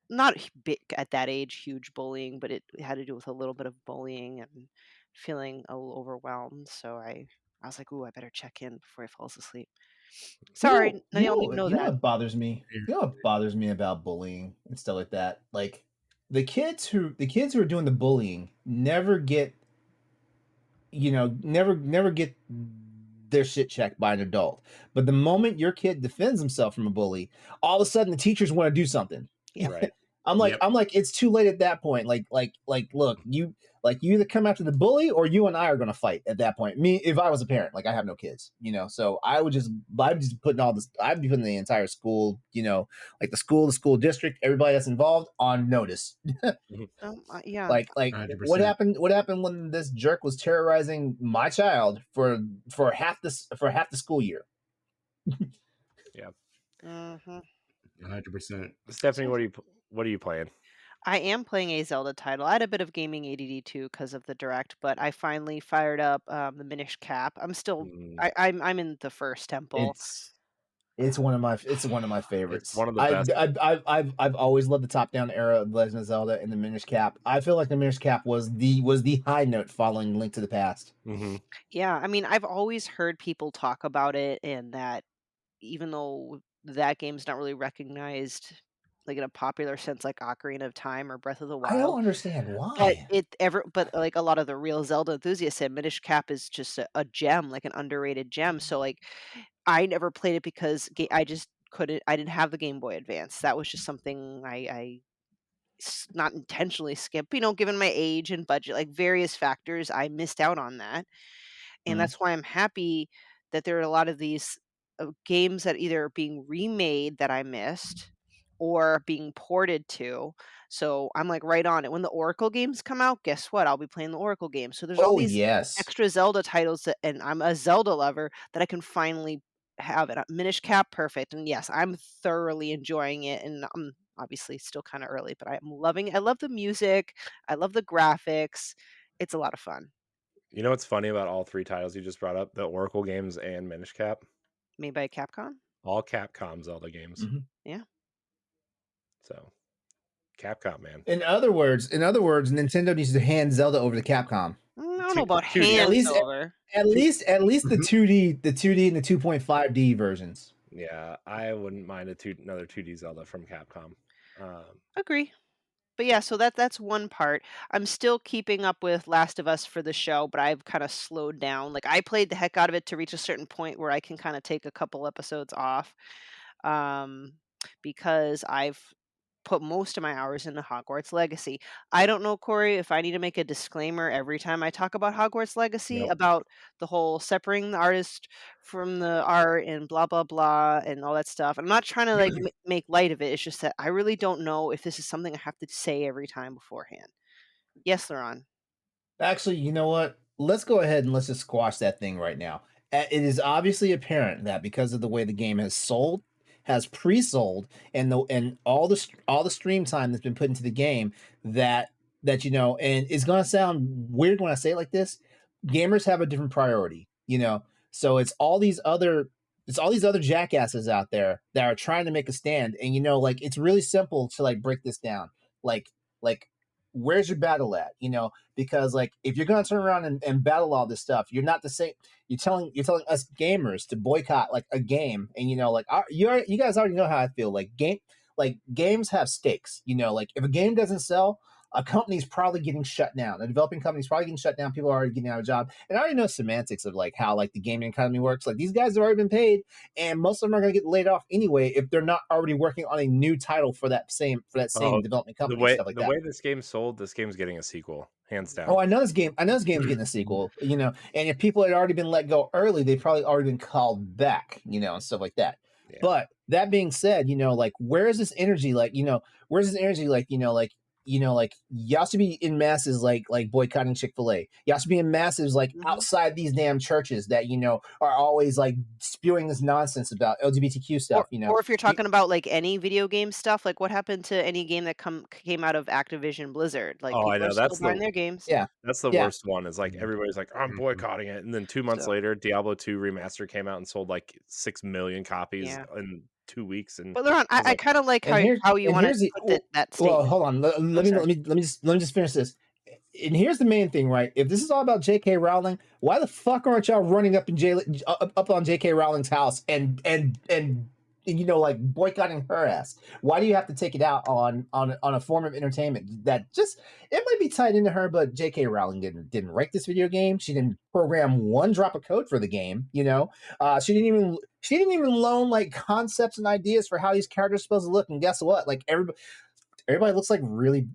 Speaker 3: not big at that age, huge bullying, but it had to do with a little bit of bullying and feeling a little overwhelmed. So I was like, ooh, I better check in before he falls asleep.
Speaker 2: You
Speaker 3: Sorry,
Speaker 2: know,
Speaker 3: none of
Speaker 2: you
Speaker 3: y'all
Speaker 2: know,
Speaker 3: need to know
Speaker 2: you know
Speaker 3: that.
Speaker 2: what bothers me? You know what bothers me about bullying and stuff like that? Like the kids who are doing the bullying never get their shit checked by an adult. But the moment your kid defends himself from a bully, all of a sudden the teachers want to do something.
Speaker 3: Yeah.
Speaker 1: Right.
Speaker 2: I'm like,
Speaker 4: Yep.
Speaker 2: I'm like, it's too late at that point. Look, you either come after the bully or you and I are gonna fight at that point. Me, if I was a parent, like I have no kids, so I'd just putting all this, I'd be putting the entire school, like the school district, everybody that's involved on notice.
Speaker 1: Mhm.
Speaker 3: Yeah.
Speaker 2: Like what
Speaker 4: 100%.
Speaker 2: happened? What happened when this jerk was terrorizing my child for half the school year?
Speaker 1: Yeah.
Speaker 3: Hmm.
Speaker 4: 100%.
Speaker 1: Stephanie, what are you playing?
Speaker 3: I am playing a Zelda title. I had a bit of gaming ADD too because of the direct, but I finally fired up the Minish Cap. I'm still
Speaker 1: Mm,
Speaker 3: I'm in the first temple.
Speaker 2: It's one of my
Speaker 1: it's
Speaker 2: favorites.
Speaker 1: one of the
Speaker 2: I've
Speaker 1: best.
Speaker 2: I've always loved the top down era of Legend of Zelda and the Minish Cap. I feel like the Minish Cap was the high note following Link to the Past.
Speaker 1: Hmm.
Speaker 3: Yeah, I mean, I've always heard people talk about it and that even though that game's not really recognized like in a popular sense like Ocarina of Time or Breath of the
Speaker 2: I don't
Speaker 3: Wild.
Speaker 2: understand
Speaker 3: But
Speaker 2: why.
Speaker 3: like a lot of the real Zelda enthusiasts said Minish Cap is just a gem, like an underrated gem. So like I never played it because I just couldn't. I didn't have the Game Boy Advance. That was just something not intentionally skipped. Given my age and budget, like various factors, I missed out on that. And
Speaker 2: Mhm.
Speaker 3: that's why I'm happy that there are a lot of these games that either are being remade that I missed or being ported to. So I'm like right on it. When the Oracle games come out, guess what? I'll be playing the Oracle games. So there's all
Speaker 2: Oh,
Speaker 3: these
Speaker 2: yes.
Speaker 3: extra Zelda titles and I'm a Zelda lover that I can finally have it. Minish Cap, perfect. And yes, I'm thoroughly enjoying it. And I'm obviously still kind of early, but I'm loving it. I love the music. I love the graphics. It's a lot of fun.
Speaker 1: You know what's funny about all 3 titles you just brought up? The Oracle games and Minish Cap?
Speaker 3: Made by Capcom.
Speaker 1: All Capcom Zelda games.
Speaker 2: Mhm.
Speaker 3: Yeah.
Speaker 1: So, Capcom, man.
Speaker 2: In other words, Nintendo needs to hand Zelda over to Capcom.
Speaker 3: I don't know about
Speaker 1: 2D.
Speaker 2: At
Speaker 3: hands
Speaker 2: least,
Speaker 3: over.
Speaker 2: at least the
Speaker 4: Mhm.
Speaker 2: 2D and the 2.5D versions.
Speaker 1: Yeah, I wouldn't mind another 2D Zelda from Capcom.
Speaker 3: Agree. But yeah, so that's one part. I'm still keeping up with Last of Us for the show, but I've kind of slowed down. Like I played the heck out of it to reach a certain point where I can kind of take a couple episodes off. Um, because I've put most of my hours into Hogwarts Legacy. I don't know, Corey, if I need to make a disclaimer every time I talk about Hogwarts Legacy
Speaker 2: Nope.
Speaker 3: about the whole separating the artist from the art and blah blah blah and all that stuff. I'm not trying to like make light of it. It's just that I really don't know if this is something I have to say every time beforehand. Yes, LeRon.
Speaker 2: Actually, you know what? Let's go ahead and let's just squash that thing right now. It is obviously apparent that because of the way the game has pre-sold, and all the stream time that's been put into the game, and it's gonna sound weird when I say it like this. Gamers have a different priority, So it's all these other jackasses out there that are trying to make a stand, and like it's really simple to like break this down. Like where's your battle at? Because like if you're gonna turn around and battle all this stuff, you're not the same. You're telling us gamers to boycott like a game, and you guys already know how I feel. Like games have stakes. Like if a game doesn't sell, a company's probably getting shut down. A developing company's probably getting shut down. People are already getting out of job, and I already know semantics of like how like the gaming economy works. Like these guys have already been paid, and most of them are going to get laid off anyway if they're not already working on a new title for that same
Speaker 1: Oh,
Speaker 2: development
Speaker 1: the
Speaker 2: company,
Speaker 1: way
Speaker 2: stuff like
Speaker 1: the
Speaker 2: that.
Speaker 1: way this game sold, this game's getting a sequel, hands down.
Speaker 2: Oh, I know this game's getting a sequel, and if people had already been let go early, they've probably already been called back, and stuff like that.
Speaker 1: Yeah.
Speaker 2: But that being said, like where is this energy? Where's this energy? Like y'all should be in masses like boycotting Chick-fil-A. Y'all should be in masses like
Speaker 3: Mhm.
Speaker 2: outside these damn churches that are always like spewing this nonsense about LGBTQ
Speaker 3: Or
Speaker 2: stuff.
Speaker 3: or if you're talking about like any video game stuff, like what happened to any game that came out of Activision Blizzard? Like
Speaker 1: Oh, I
Speaker 3: people are
Speaker 1: know.
Speaker 3: still buying their games.
Speaker 2: Yeah,
Speaker 1: That's the
Speaker 2: yeah.
Speaker 1: worst one. Is like everybody's like, I'm
Speaker 4: Mhm.
Speaker 1: boycotting it, and then 2 months
Speaker 3: So
Speaker 1: later, Diablo 2 remaster came out and sold like 6 million copies
Speaker 3: yeah.
Speaker 1: in 2 weeks, and
Speaker 3: But LeRon,
Speaker 1: I
Speaker 3: I,
Speaker 1: was
Speaker 3: I
Speaker 1: like,
Speaker 3: kind of like
Speaker 2: And here
Speaker 3: how you
Speaker 2: and
Speaker 3: want to
Speaker 2: here's the
Speaker 3: put
Speaker 2: well,
Speaker 3: that
Speaker 2: well,
Speaker 3: statement.
Speaker 2: hold on. Let,
Speaker 3: Oh,
Speaker 2: let me
Speaker 3: sorry.
Speaker 2: let me just finish this. And here's the main thing, right? If this is all about J.K. Rowling, why the fuck aren't y'all running up on J.K. Rowling's house and like boycotting her ass? Why do you have to take it out on a form of entertainment that just it might be tied into her, but J.K. Rowling didn't write this video game. She didn't program one drop of code for the game. She didn't even loan like concepts and ideas for how these characters are supposed to look. And guess what? Like everybody looks like really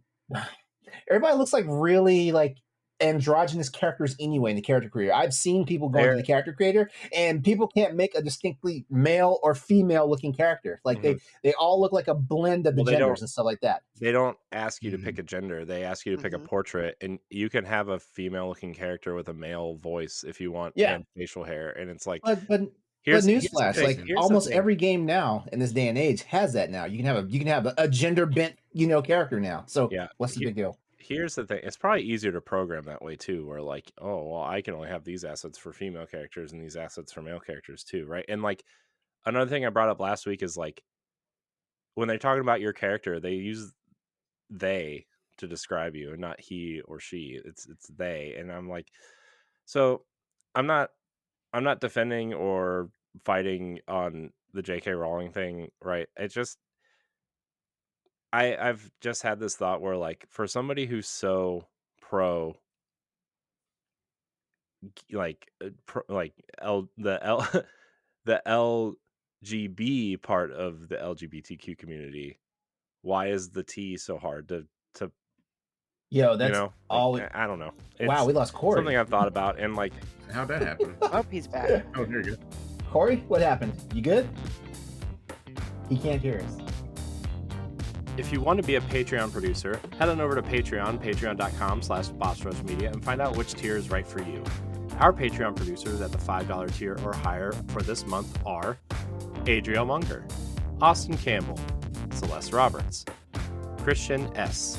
Speaker 2: everybody looks like really like androgynous characters anyway in the character creator. I've seen people go into
Speaker 1: they're
Speaker 2: the character creator and people can't make a distinctly male or female looking character. Like
Speaker 1: Mhm.
Speaker 2: they all look like a blend of the
Speaker 1: Well, they don't
Speaker 2: genders and stuff like that.
Speaker 1: they don't ask you to pick
Speaker 4: Mhm.
Speaker 1: a gender. They ask you to pick a
Speaker 3: Hmm.
Speaker 1: portrait, and you can have a female looking character with a male voice if you want,
Speaker 2: Yeah.
Speaker 1: and facial hair. And it's like,
Speaker 2: But but but
Speaker 1: here's the
Speaker 2: newsflash,
Speaker 1: thing.
Speaker 2: like
Speaker 4: Mhm.
Speaker 1: Here's the
Speaker 2: almost
Speaker 1: thing.
Speaker 2: every game now in this day and age has that now. You can have a gender bent, character now. So
Speaker 1: Yeah.
Speaker 2: what's the big deal?
Speaker 1: Here's the thing. It's probably easier to program that way too, where like, oh, well, I can only have these assets for female characters and these assets for male characters too, right? And like another thing I brought up last week is like when they're talking about your character, they use they to describe you and not he or she. It's they. And I'm like, so I'm not defending or fighting on the J.K. Rowling thing, right? It's just I've just had this thought where, like, for somebody who's so pro, like the L the LGB part of the LGBTQ community, why is the T so hard to
Speaker 2: Yo, that's
Speaker 1: like,
Speaker 2: all.
Speaker 1: I don't know.
Speaker 2: Wow,
Speaker 1: It's
Speaker 2: we lost Corey.
Speaker 1: something I've thought about, and like,
Speaker 4: How'd that happen?
Speaker 3: Oh, he's back.
Speaker 4: Oh, there you go.
Speaker 2: Corey, what happened? You good? He can't hear us.
Speaker 1: if you want to be a Patreon producer, head on over to patreon.com/bossrushmedia and find out which tier is right for you. Our Patreon producers at the $5 tier or higher for this month are Adriel Munger, Austin Campbell, Celeste Roberts, Christian S.,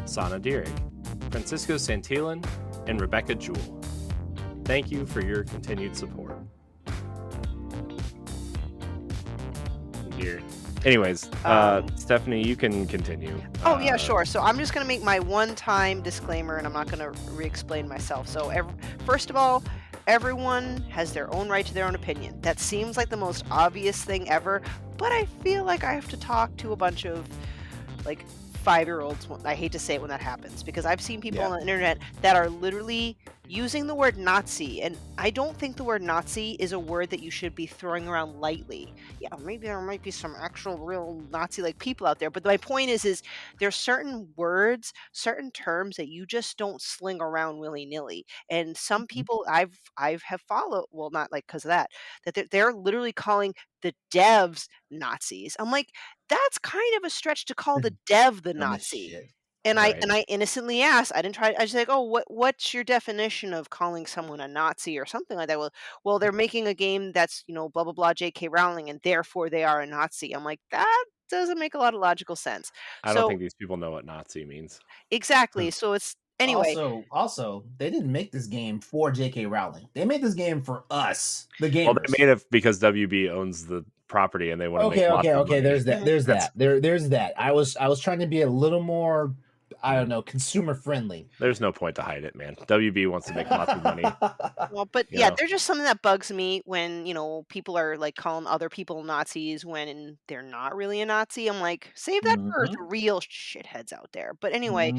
Speaker 1: Sana Dierig, Francisco Santillan, and Rebecca Jewell. Thank you for your continued support. Here. Anyways, Stephanie, you can continue.
Speaker 3: Oh, yeah, sure. So I'm just going to make my one-time disclaimer, and I'm not going to re-explain myself. So first of all, everyone has their own right to their own opinion. That seems like the most obvious thing ever, but I feel like I have to talk to a bunch of, like, 5-year-olds. I hate to say it when that happens, because I've seen people on the internet that are literally using the word Nazi, and I don't think the word Nazi is a word that you should be throwing around lightly. Yeah, maybe there might be some actual real Nazi-like people out there, but my point is there's certain words, certain terms that you just don't sling around willy-nilly. And some people I've have followed, well, not like because of that they're literally calling the devs Nazis. I'm like, that's kind of a stretch to call the dev the
Speaker 2: Dumb as
Speaker 3: Nazi.
Speaker 2: shit.
Speaker 3: And
Speaker 1: Right.
Speaker 3: I innocently asked. I didn't try. I just like, oh, what's your definition of calling someone a Nazi or something like that? Well, they're making a game that's blah blah blah J.K. Rowling, and therefore they are a Nazi. I'm like, that doesn't make a lot of logical sense.
Speaker 1: I don't
Speaker 3: So
Speaker 1: think these people know what Nazi means.
Speaker 3: exactly. So it's anyway.
Speaker 2: Also, they didn't make this game for J.K. Rowling. They made this game for us, the gamers.
Speaker 1: Well, they made it because WB owns the property and they want to make lots of money.
Speaker 2: There's that. There's that. I was trying to be a little more, I don't know, consumer friendly.
Speaker 1: There's no point to hide it, man. WB wants to make lots of money.
Speaker 3: Well, but yeah, they're just something that bugs me when, people are like calling other people Nazis when they're not really a Nazi. I'm like, save that for the real shitheads out there. But anyway,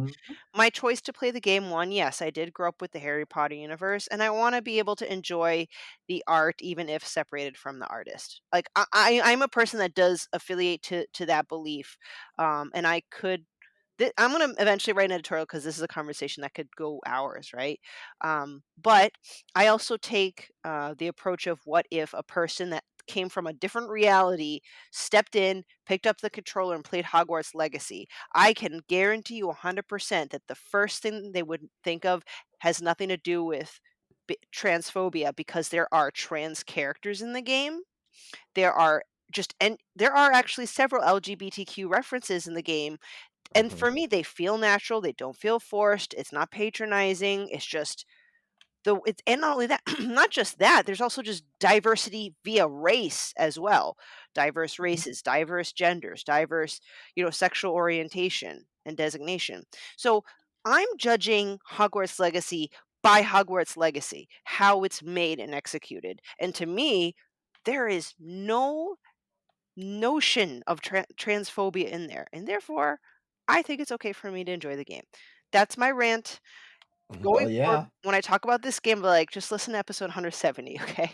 Speaker 3: my choice to play the game one, yes, I did grow up with the Harry Potter universe, and I want to be able to enjoy the art even if separated from the artist. Like I'm a person that does affiliate to that belief, and I could. I'm going to eventually write an editorial because this is a conversation that could go hours, right? But I also take the approach of what if a person that came from a different reality stepped in, picked up the controller, and played Hogwarts Legacy. I can guarantee you 100% that the first thing they would think of has nothing to do with transphobia, because there are trans characters in the game. There are there are actually several LGBTQ references in the game. And for me, they feel natural. They don't feel forced. It's not patronizing. It's just and not only that, not just that, there's also just diversity via race as well. Diverse races, diverse genders, diverse, sexual orientation and designation. So I'm judging Hogwarts Legacy by Hogwarts Legacy, how it's made and executed. And to me, there is no notion of transphobia in there. And therefore, I think it's okay for me to enjoy the game. That's my rant. Going forward, when I talk about this game, like, just listen to episode 170, okay?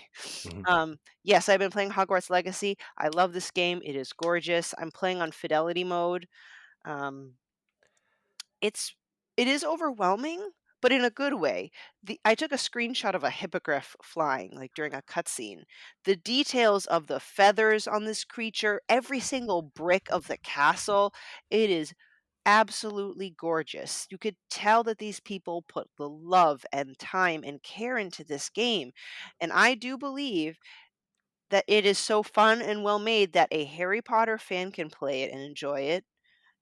Speaker 3: Yes, I've been playing Hogwarts Legacy. I love this game. It is gorgeous. I'm playing on fidelity mode. Um, it is overwhelming, but in a good way. I took a screenshot of a hippogriff flying, like during a cutscene. The details of the feathers on this creature, every single brick of the castle, it is absolutely gorgeous. You could tell that these people put the love and time and care into this game. And I do believe that it is so fun and well made that a Harry Potter fan can play it and enjoy it.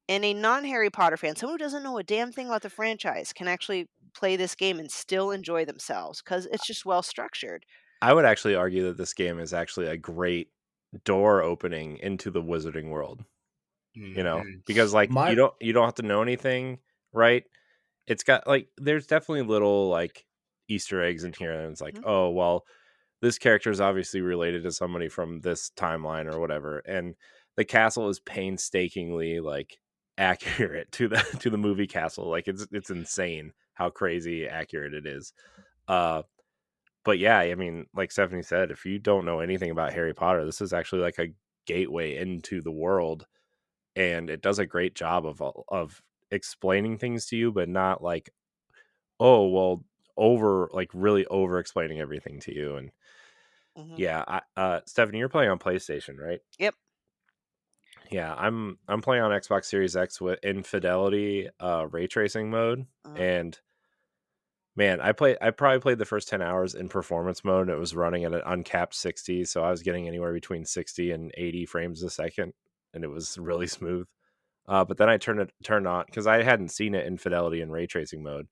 Speaker 3: And a non-Harry Potter fan, someone who doesn't know a damn thing about the franchise, can actually play this game and still enjoy themselves because it's just well structured.
Speaker 1: I would actually argue that this game is actually a great door opening into the wizarding world. Because like you don't have to know anything, right? It's got like there's definitely little like Easter eggs in here, and it's like, oh well, this character is obviously related to somebody from this timeline or whatever, and the castle is painstakingly like accurate to the to the movie castle. Like it's insane how crazy accurate it is. Uh, but yeah, I mean, like Stephanie said, if you don't know anything about Harry Potter, this is actually like a gateway into the world, and it does a great job of explaining things to you, but not like, oh well, over like really over explaining everything to you. And
Speaker 3: Hmm.
Speaker 1: yeah, Stephanie, you're playing on PlayStation, right?
Speaker 3: Yep.
Speaker 1: Yeah, I'm playing on Xbox Series X with Infidelity ray tracing mode,
Speaker 3: Uh,
Speaker 1: and man, I probably played the first 10 hours in performance mode. And it was running at an uncapped 60, so I was getting anywhere between 60 and 80 frames a second, and it was really smooth. But then I turned on because I hadn't seen it in fidelity and ray tracing mode.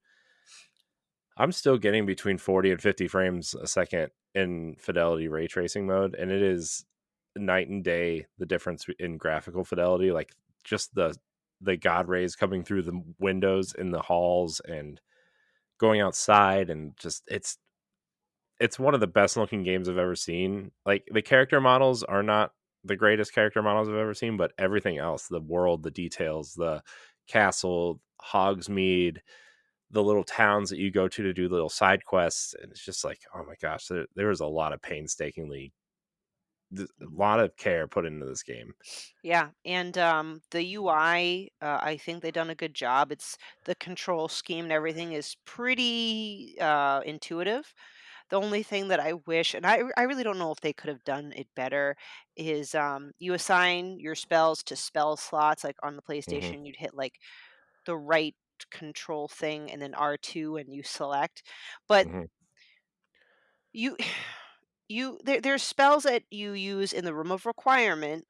Speaker 1: I'm still getting between 40 and 50 frames a second in fidelity ray tracing mode, and it is night and day the difference in graphical fidelity. Like just the god rays coming through the windows in the halls and going outside, and just it's one of the best looking games I've ever seen. Like the character models are not the greatest character models I've ever seen, but everything else, the world, the details, the castle, Hogsmeade, the little towns that you go to do little side quests, and it's just like, oh my gosh, there was a lot of a
Speaker 3: mhm.
Speaker 1: lot of care put into this game.
Speaker 3: Yeah, and the UI, I think they've done a good job. It's the control scheme and everything is pretty intuitive. The only thing that I wish, and I really don't know if they could have done it better, is you assign your spells to spell slots. Like on the
Speaker 1: Hmm.
Speaker 3: PlayStation, you'd hit like the right control thing and then R2 and you select. But
Speaker 1: Hmm.
Speaker 3: you there's spells that you use in the room of requirement,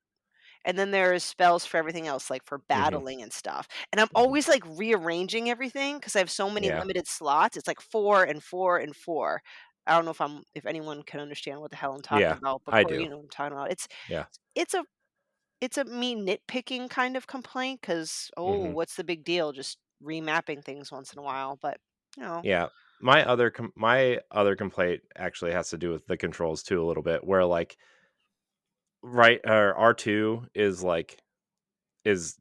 Speaker 3: and then there's spells for everything else, like for
Speaker 1: Hmm.
Speaker 3: battling and stuff. And I'm
Speaker 1: Hmm.
Speaker 3: always like rearranging everything because I have so many
Speaker 1: Yeah,
Speaker 3: limited slots. It's like 4 and 4 and 4. I don't know if anyone can understand what the hell I'm talking
Speaker 1: yeah,
Speaker 3: about, but
Speaker 1: I
Speaker 3: Corey,
Speaker 1: do.
Speaker 3: you know what I'm talking about.
Speaker 1: Yeah.
Speaker 3: It's a it's a me nitpicking kind of complaint because, oh,
Speaker 1: Hmm.
Speaker 3: what's the big deal? Just remapping things once in a while, but you know.
Speaker 1: Yeah. My other complaint actually has to do with the controls too a little bit, where like right R2 is like is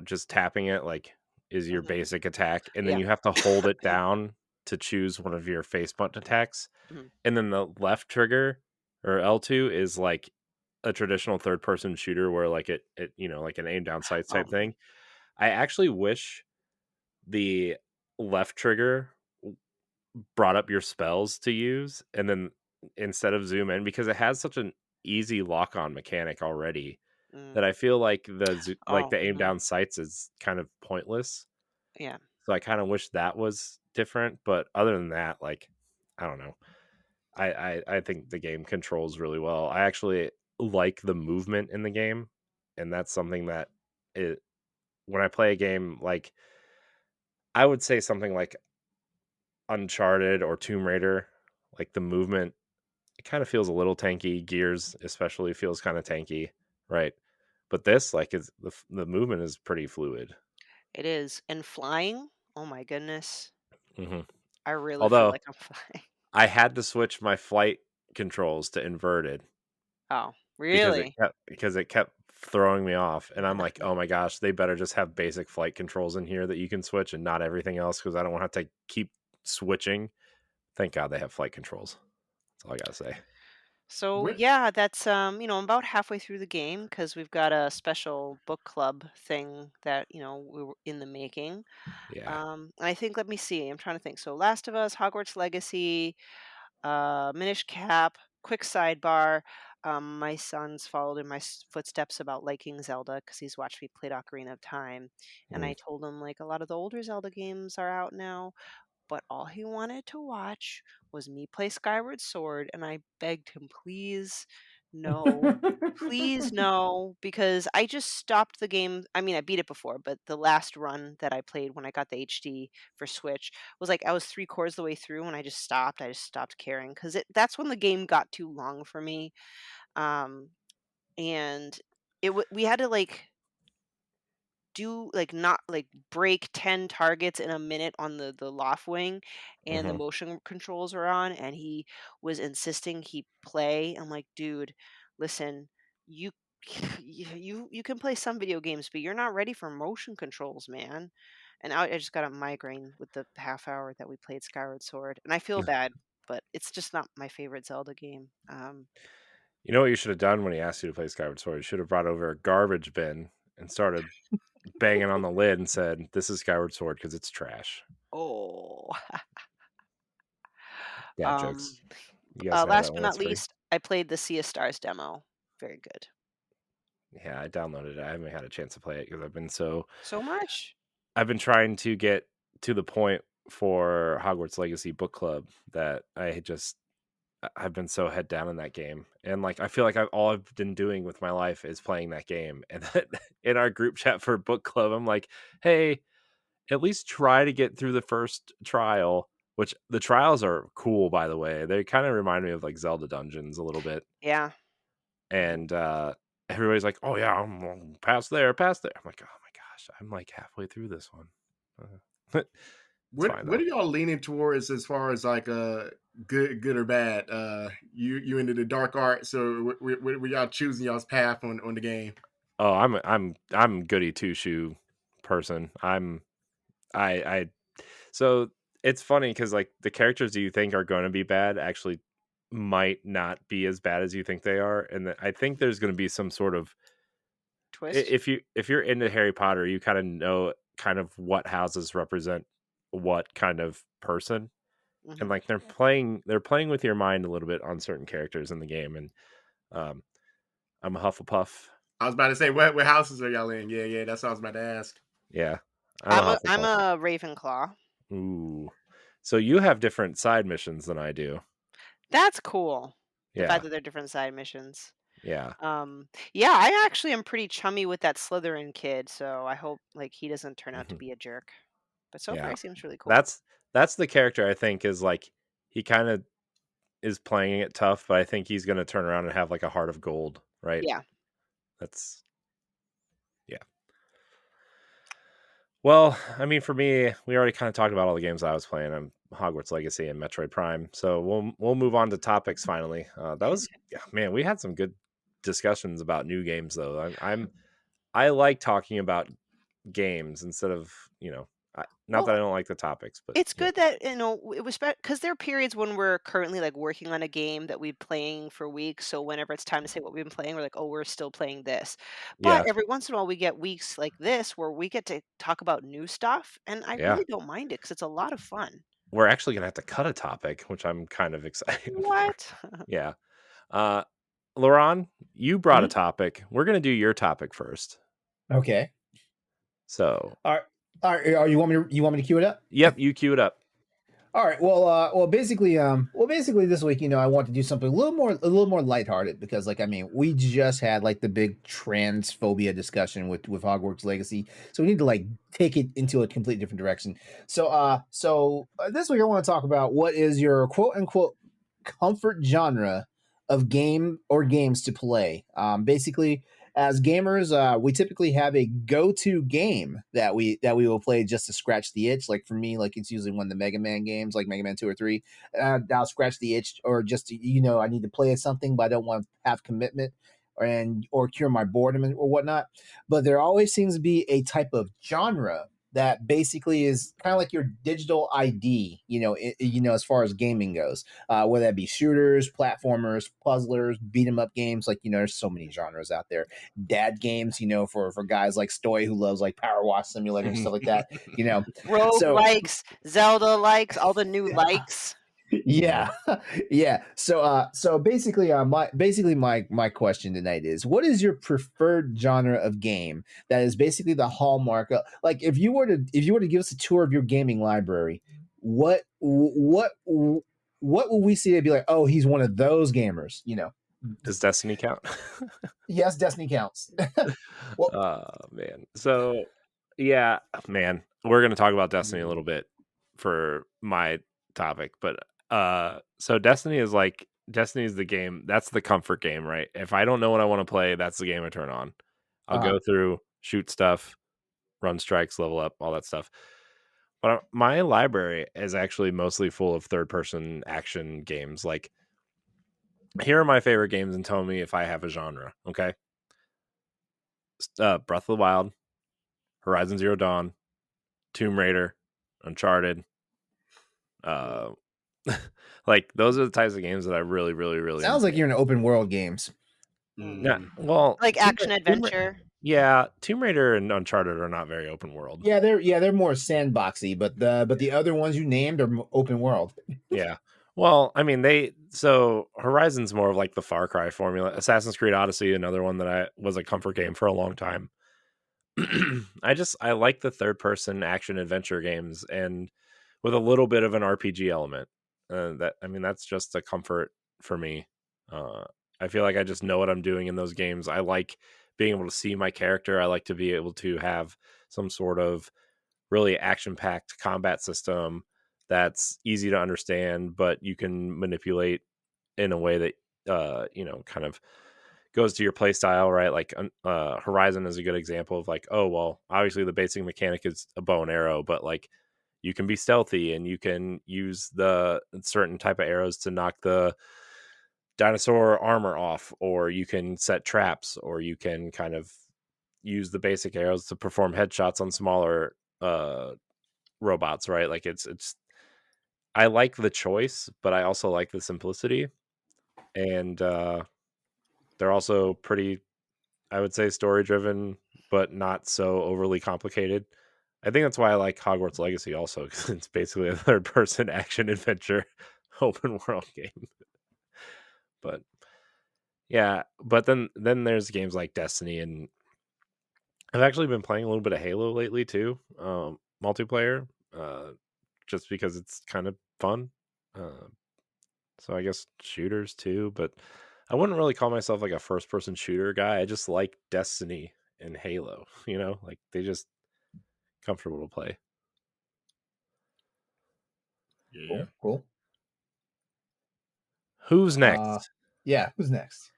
Speaker 1: just tapping it like is your
Speaker 3: Mhm.
Speaker 1: basic attack, and then
Speaker 3: Yeah.
Speaker 1: you have to hold it down to choose one of your face button attacks,
Speaker 3: Mhm.
Speaker 1: and then the left trigger or L2 is like a traditional third person shooter where like it like an aim down sights type
Speaker 3: Mhm.
Speaker 1: thing. I actually wish the left trigger brought up your spells to use, and then instead of zoom in, because it has such an easy lock on mechanic already
Speaker 3: Mm.
Speaker 1: that I feel like like
Speaker 3: Oh,
Speaker 1: the aim
Speaker 3: mhm.
Speaker 1: down sights is kind of pointless.
Speaker 3: Yeah.
Speaker 1: So I kind of wish that was different, but other than that, like I don't know. I think the game controls really well. I actually like the movement in the game, and that's something that it when I play a game like I would say something like Uncharted or Tomb Raider, like the movement it kind of feels a little tanky. Gears especially feels kind of tanky, right? But this like is the movement is pretty fluid.
Speaker 3: It is. And flying, oh my goodness.
Speaker 1: Hmm.
Speaker 3: I really feel
Speaker 1: Although
Speaker 3: like I'm flying.
Speaker 1: I had to switch my flight controls to inverted
Speaker 3: Oh,
Speaker 1: because
Speaker 3: really?
Speaker 1: it kept throwing me off, and I'm like, oh my gosh, they better just have basic flight controls in here that you can switch and not everything else because I don't want to have to keep switching. Thank God they have flight controls. That's all I gotta say.
Speaker 3: So
Speaker 4: What?
Speaker 3: yeah, that's I'm about halfway through the game because we've got a special book club thing that we were in the making.
Speaker 1: Yeah.
Speaker 3: And I think, let me see, I'm trying to think. So Last of Us, Hogwarts Legacy, Minish Cap. Quick sidebar. My son's followed in my footsteps about liking Zelda because he's watched me play Ocarina of Time, and
Speaker 1: Mm.
Speaker 3: I told him like a lot of the older Zelda games are out now, but all he wanted to watch was me play Skyward Sword, and I begged him, "Please, no. Please, no," because I just stopped the game. I mean, I beat it before, but the last run that I played when I got the HD for Switch was like I was 3 quarters the way through, and I just stopped. I just stopped caring because that's when the game got too long for me. Um, and we had to like do like not like break 10 targets in a minute on the loft wing, and the
Speaker 1: Hmm.
Speaker 3: motion controls are on, and he was insisting he play. I'm like, dude, listen, you you can play some video games, but you're not ready for motion controls, man. And I just got a migraine with the half hour that we played Skyward Sword, and I feel bad, but it's just not my favorite Zelda game.
Speaker 1: You know what you should have done when he asked you to play Skyward Sword? You should have brought over a garbage bin and started banging on the lid and said, "This is Skyward Sword because it's trash."
Speaker 3: Oh,
Speaker 1: Dad
Speaker 3: um,
Speaker 1: jokes. You guys know that
Speaker 3: last
Speaker 1: one.
Speaker 3: but
Speaker 1: That's
Speaker 3: not
Speaker 1: free.
Speaker 3: least, I played the Sea of Stars demo. Very good.
Speaker 1: Yeah, I downloaded it. I haven't had a chance to play it because
Speaker 3: So much.
Speaker 1: I've been trying to get to the point for Hogwarts Legacy book club that I've been so head down in that game, and like I feel like all I've been doing with my life is playing that game. And then in our group chat for book club, I'm like, "Hey, at least try to get through the first trial." Which the trials are cool, by the way. They kind of remind me of like Zelda dungeons a little bit.
Speaker 3: Yeah.
Speaker 1: And everybody's like, "Oh yeah, I'm past there, past there." I'm like, "Oh my gosh, I'm like halfway through this one." It's fine
Speaker 4: What
Speaker 1: though.
Speaker 4: are y'all leaning towards as far as like good or bad? You into the dark arts, or were y'all choosing y'all's path on the game?
Speaker 1: Oh, I'm goody two shoe person. I so it's funny because like the characters that you think are going to be bad actually might not be as bad as you think they are, and I think there's going to be some sort of
Speaker 3: Twist.
Speaker 1: if you're into Harry Potter, you kind of know kind of what houses represent what kind of person, and
Speaker 3: Hmm.
Speaker 1: like they're playing with your mind a little bit on certain characters in the game. And um I'm a Hufflepuff.
Speaker 4: I was about to say, what houses are y'all in? Yeah, yeah, that's what I was about to ask.
Speaker 1: Yeah, I'm a
Speaker 3: I'm
Speaker 1: Hufflepuff.
Speaker 3: a Ravenclaw.
Speaker 1: Ooh, so you have different side missions than I do.
Speaker 3: That's cool. The fact
Speaker 1: Yeah,
Speaker 3: that they're different side missions.
Speaker 1: yeah.
Speaker 3: Yeah, I actually am pretty chummy with that Slytherin kid, so I hope like he doesn't turn out to
Speaker 1: Hmm.
Speaker 3: be a jerk. But so far
Speaker 1: Yeah,
Speaker 3: he seems really cool.
Speaker 1: that's that's the character I think is like he kind of is playing it tough, but I think he's going to turn around and have like a heart of gold, right?
Speaker 3: Yeah.
Speaker 1: That's yeah. Well, I mean, for me, we already kind of talked about all the games I was playing. I'm Hogwarts Legacy and Metroid Prime, so we'll move on to topics finally. That was man, we had some good discussions about new games though. I like talking about games instead of not
Speaker 3: Well,
Speaker 1: that I don't like the topics, but
Speaker 3: it's good that it was because there are periods when we're currently like working on a game that we've been playing for weeks. So whenever it's time to say what we've been playing, we're like, oh, we're still playing this. But
Speaker 1: yeah,
Speaker 3: every once in a while, we get weeks like this where we get to talk about new stuff, and I
Speaker 1: yeah.
Speaker 3: really don't mind it because it's a lot of fun.
Speaker 1: We're actually gonna have to cut a topic, which I'm kind of excited for.
Speaker 3: What?
Speaker 1: Yeah. Uh, LeRon, you brought a
Speaker 2: Mhm.
Speaker 1: topic. We're gonna do your topic first.
Speaker 2: Okay.
Speaker 1: So,
Speaker 2: All right. All right. You want me to cue it up?
Speaker 1: yep, you cue it up.
Speaker 2: All right. Basically, this week, I want to do something a little more lighthearted because, like, I mean, we just had like the big transphobia discussion with Hogwarts Legacy, so we need to like take it into a completely different direction. This week I want to talk about what is your quote unquote comfort genre of game or games to play. Basically, as gamers, we typically have a go-to game that we will play just to scratch the itch. Like for me, like it's usually one of the Mega Man games, like Mega Man 2 or 3. I'll scratch the itch, or just I need to play something, but I don't want to have commitment or cure my boredom or whatnot. But there always seems to be a type of genre that basically is kind of like your digital ID, as far as gaming goes, whether that be shooters, platformers, puzzlers, beat 'em up games. Like, there's so many genres out there. Dad games, for guys like Stoy who loves like Power Wash Simulator and stuff like that, you know.
Speaker 3: Rogue
Speaker 2: So
Speaker 3: likes, Zelda likes, all the new likes.
Speaker 2: yeah, yeah. So basically, my question tonight is, what is your preferred genre of game that is basically the hallmark of, like, if you were to give us a tour of your gaming library, what will we see to be like, oh, he's one of those gamers,
Speaker 1: Does Destiny count?
Speaker 2: Yes, Destiny counts. Well,
Speaker 1: Oh man. So yeah, man, we're gonna talk about Destiny a little bit for my topic, but so Destiny is the game. That's the comfort game, right? If I don't know what I want to play, that's the game I turn on. I'll
Speaker 2: uh
Speaker 1: go through, shoot stuff, run strikes, level up, all that stuff. But my library is actually mostly full of third-person action games. Like, here are my favorite games, and tell me if I have a genre. Okay, Breath of the Wild, Horizon Zero Dawn, Tomb Raider, Uncharted. Uh, like those are the types of games that I really, really, really
Speaker 2: Sounds like
Speaker 1: enjoy.
Speaker 2: you're in open world games.
Speaker 1: Yeah,
Speaker 4: Mm.
Speaker 1: well,
Speaker 3: Like action adventure.
Speaker 1: yeah, Tomb Raider and Uncharted are not very open world.
Speaker 2: Yeah, they're more sandboxy, but the other ones you named are open world.
Speaker 1: Yeah. Well, I mean, so Horizon's more of like the Far Cry formula. Assassin's Creed Odyssey, another one that I was a comfort game for a long time. I like the third person action adventure games and with a little bit of an RPG element. That's just a comfort for me. Uh, I feel like I just know what I'm doing in those games. I like being able to see my character. I like to be able to have some sort of really action packed combat system that's easy to understand, but you can manipulate in a way that kind of goes to your play style, right? Like Horizon is a good example of like, oh well, obviously the basic mechanic is a bow and arrow, but like you can be stealthy and you can use the certain type of arrows to knock the dinosaur armor off, or you can set traps, or you can kind of use the basic arrows to perform headshots on smaller robots, right? Like it's I like the choice, but I also like the simplicity. And they're also pretty, I would say, story driven, but not so overly complicated. I think that's why I like Hogwarts Legacy also, because it's basically a third person action adventure open world game. But yeah, but then there's games like Destiny, and I've actually been playing a little bit of Halo lately too, multiplayer, uh, just because it's kind of fun. Uh, so I guess shooters too, but I wouldn't really call myself like a first person shooter guy. I just like Destiny and Halo, like they just comfortable to play.
Speaker 4: Yeah.
Speaker 2: Cool, cool.
Speaker 1: Who's next?
Speaker 2: Yeah. Who's next?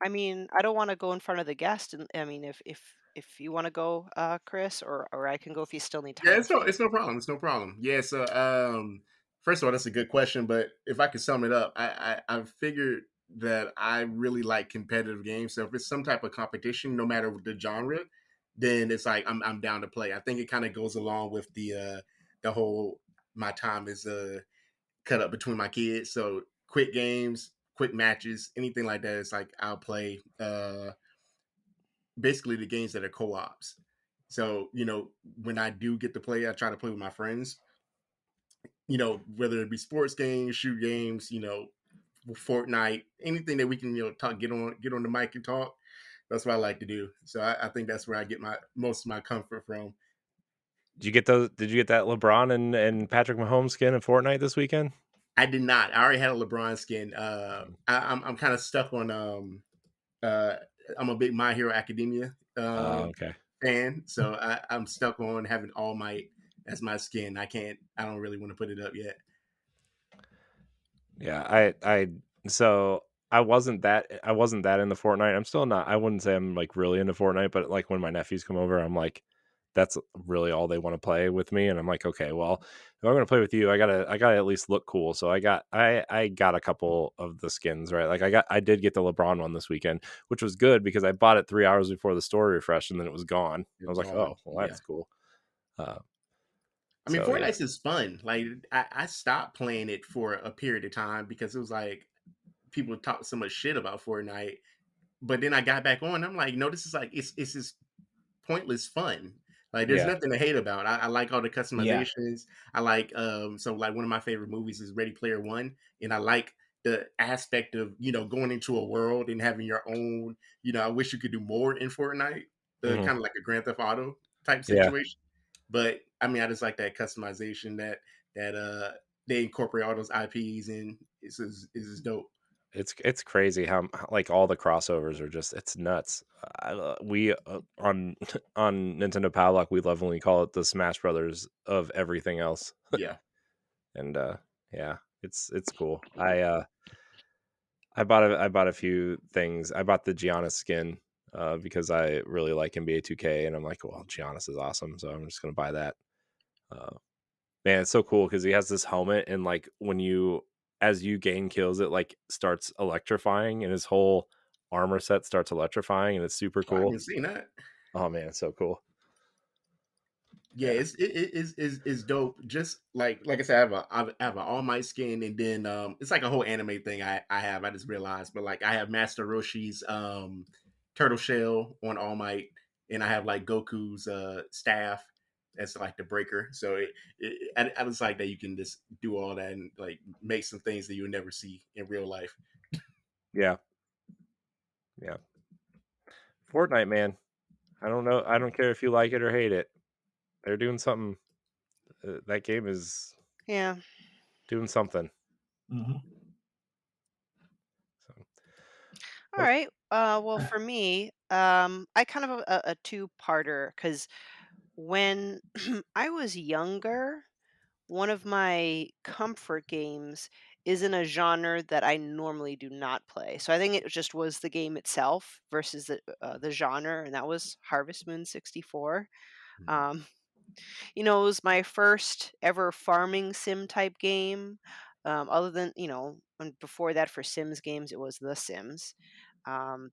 Speaker 3: I mean, I don't want to go in front of the guest, and I mean, if you want to go, Chris, or I can go if you still need
Speaker 4: Yeah,
Speaker 3: time.
Speaker 4: it's no problem. It's no problem. Yeah, so first of all, that's a good question, but if I could sum it up, I figured that I really like competitive games. So if it's some type of competition, no matter the genre, then it's like I'm down to play. I think it kind of goes along with the whole my time is cut up between my kids. So quick games, quick matches, anything like that. It's like I'll play basically the games that are co-ops. So, when I do get to play, I try to play with my friends, whether it be sports games, shoot games, Fortnite, anything that we can, talk, get on the mic and talk. That's what I like to do. So I think that's where I get my most of my comfort from.
Speaker 1: Did you get those? Did you get that LeBron and Patrick Mahomes skin in Fortnite this weekend?
Speaker 4: I did not. I already had a LeBron skin. I'm kind of stuck on uh I'm a big My Hero Academia
Speaker 1: Okay.
Speaker 4: fan, so I'm stuck on having All Might as my skin. I don't really want to put it up yet.
Speaker 1: Yeah, so I wasn't that into Fortnite. I'm still not. I wouldn't say I'm like really into Fortnite, but like when my nephews come over, I'm like, that's really all they want to play with me, and I'm like, okay, well, if I'm gonna play with you, I gotta at least look cool. So I got a couple of the skins, right? Like I did get the LeBron one this weekend, which was good because I bought it 3 hours before the store refreshed, and then it was gone. I
Speaker 4: It's
Speaker 1: was like,
Speaker 4: gone.
Speaker 1: oh, well,
Speaker 4: Yeah.
Speaker 1: that's cool. Uh,
Speaker 4: I mean,
Speaker 1: so yeah,
Speaker 4: Fortnite is fun. Like I stopped playing it for a period of time because it was like people talk so much shit about Fortnite. But then I got back on. I'm like, no, this is like it's just pointless fun. Like there's
Speaker 1: yeah,
Speaker 4: nothing to hate about. I like all the
Speaker 2: Yeah.
Speaker 4: customizations. I like so like one of my favorite movies is Ready Player One, and I like the aspect of going into a world and having your own. I wish you could do more in Fortnite, the
Speaker 1: hmm
Speaker 4: kind of like a Grand Theft Auto type
Speaker 1: yeah.
Speaker 4: situation. But I mean, I just like that customization that they incorporate all those IPs and it's dope.
Speaker 1: It's crazy how like all the crossovers are just it's nuts. We on on Nintendo Powerlock we lovingly call it the Smash Brothers of everything else,
Speaker 4: Yeah.
Speaker 1: and yeah, it's cool. I bought a few things. I bought the Giannis skin because I really like NBA 2K, and I'm like, well, Giannis is awesome, so I'm just gonna buy that. Man, it's so cool because he has this helmet, and like as you gain kills, it like starts electrifying, and his whole armor set starts electrifying, and it's super
Speaker 4: I
Speaker 1: cool.
Speaker 4: haven't seen that.
Speaker 1: Oh man, it's so cool.
Speaker 4: Yeah,
Speaker 1: Yeah,
Speaker 4: it's dope. Just like I said, I have an All Might skin, and then it's like a whole anime thing I have. I just realized, but like I have Master Roshi's turtle shell on All Might, and I have like Goku's staff. That's like the breaker. So I just like that you can just do all that and like make some things that you'll never see in real life.
Speaker 1: yeah, yeah. Fortnite, man. I don't know. I don't care if you like it or hate it. They're doing something. That game is
Speaker 3: Yeah.
Speaker 1: doing something.
Speaker 2: Mhm.
Speaker 1: So,
Speaker 3: All right. Well, for me, I kind of a two-parter because when I was younger, one of my comfort games is in a genre that I normally do not play. So I think it just was the game itself versus the genre, and that was Harvest Moon 64.
Speaker 4: Mhm.
Speaker 3: Um, it was my first ever farming sim type game. Other than, and before that for Sims games, it was The Sims.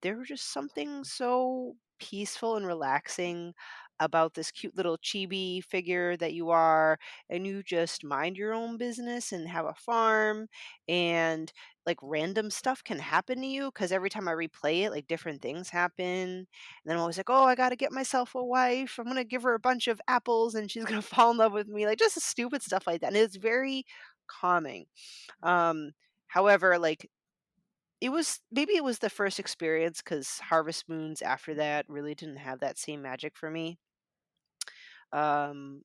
Speaker 3: There was just something so peaceful and relaxing about this cute little chibi figure that you are, and you just mind your own business and have a farm, and like random stuff can happen to you because every time I replay it, like different things happen. And then I'm always like, oh, I got to get myself a wife. I'm going to give her a bunch of apples and she's going to fall in love with me. Like just stupid stuff like that. And it's very calming. Um, However, like it was the first experience because Harvest Moons after that really didn't have that same magic for me. Um,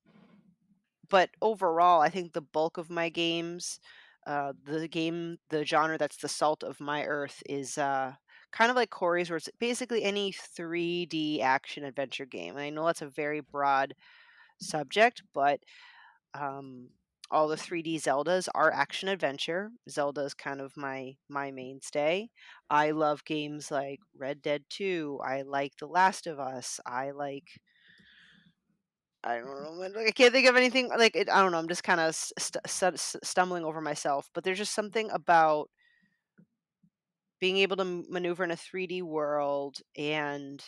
Speaker 3: but overall, I think the bulk of my games, the genre that's the salt of my earth is kind of like Corey's, where it's basically any 3D action adventure game. And I know that's a very broad subject, but um, all the 3D Zeldas are action adventure. Zelda is kind of my mainstay. I love games like Red Dead 2. I like The Last of Us. I don't know. I can't think of anything like it. I don't know. I'm just kind of stumbling over myself. But there's just something about being able to maneuver in a 3D world and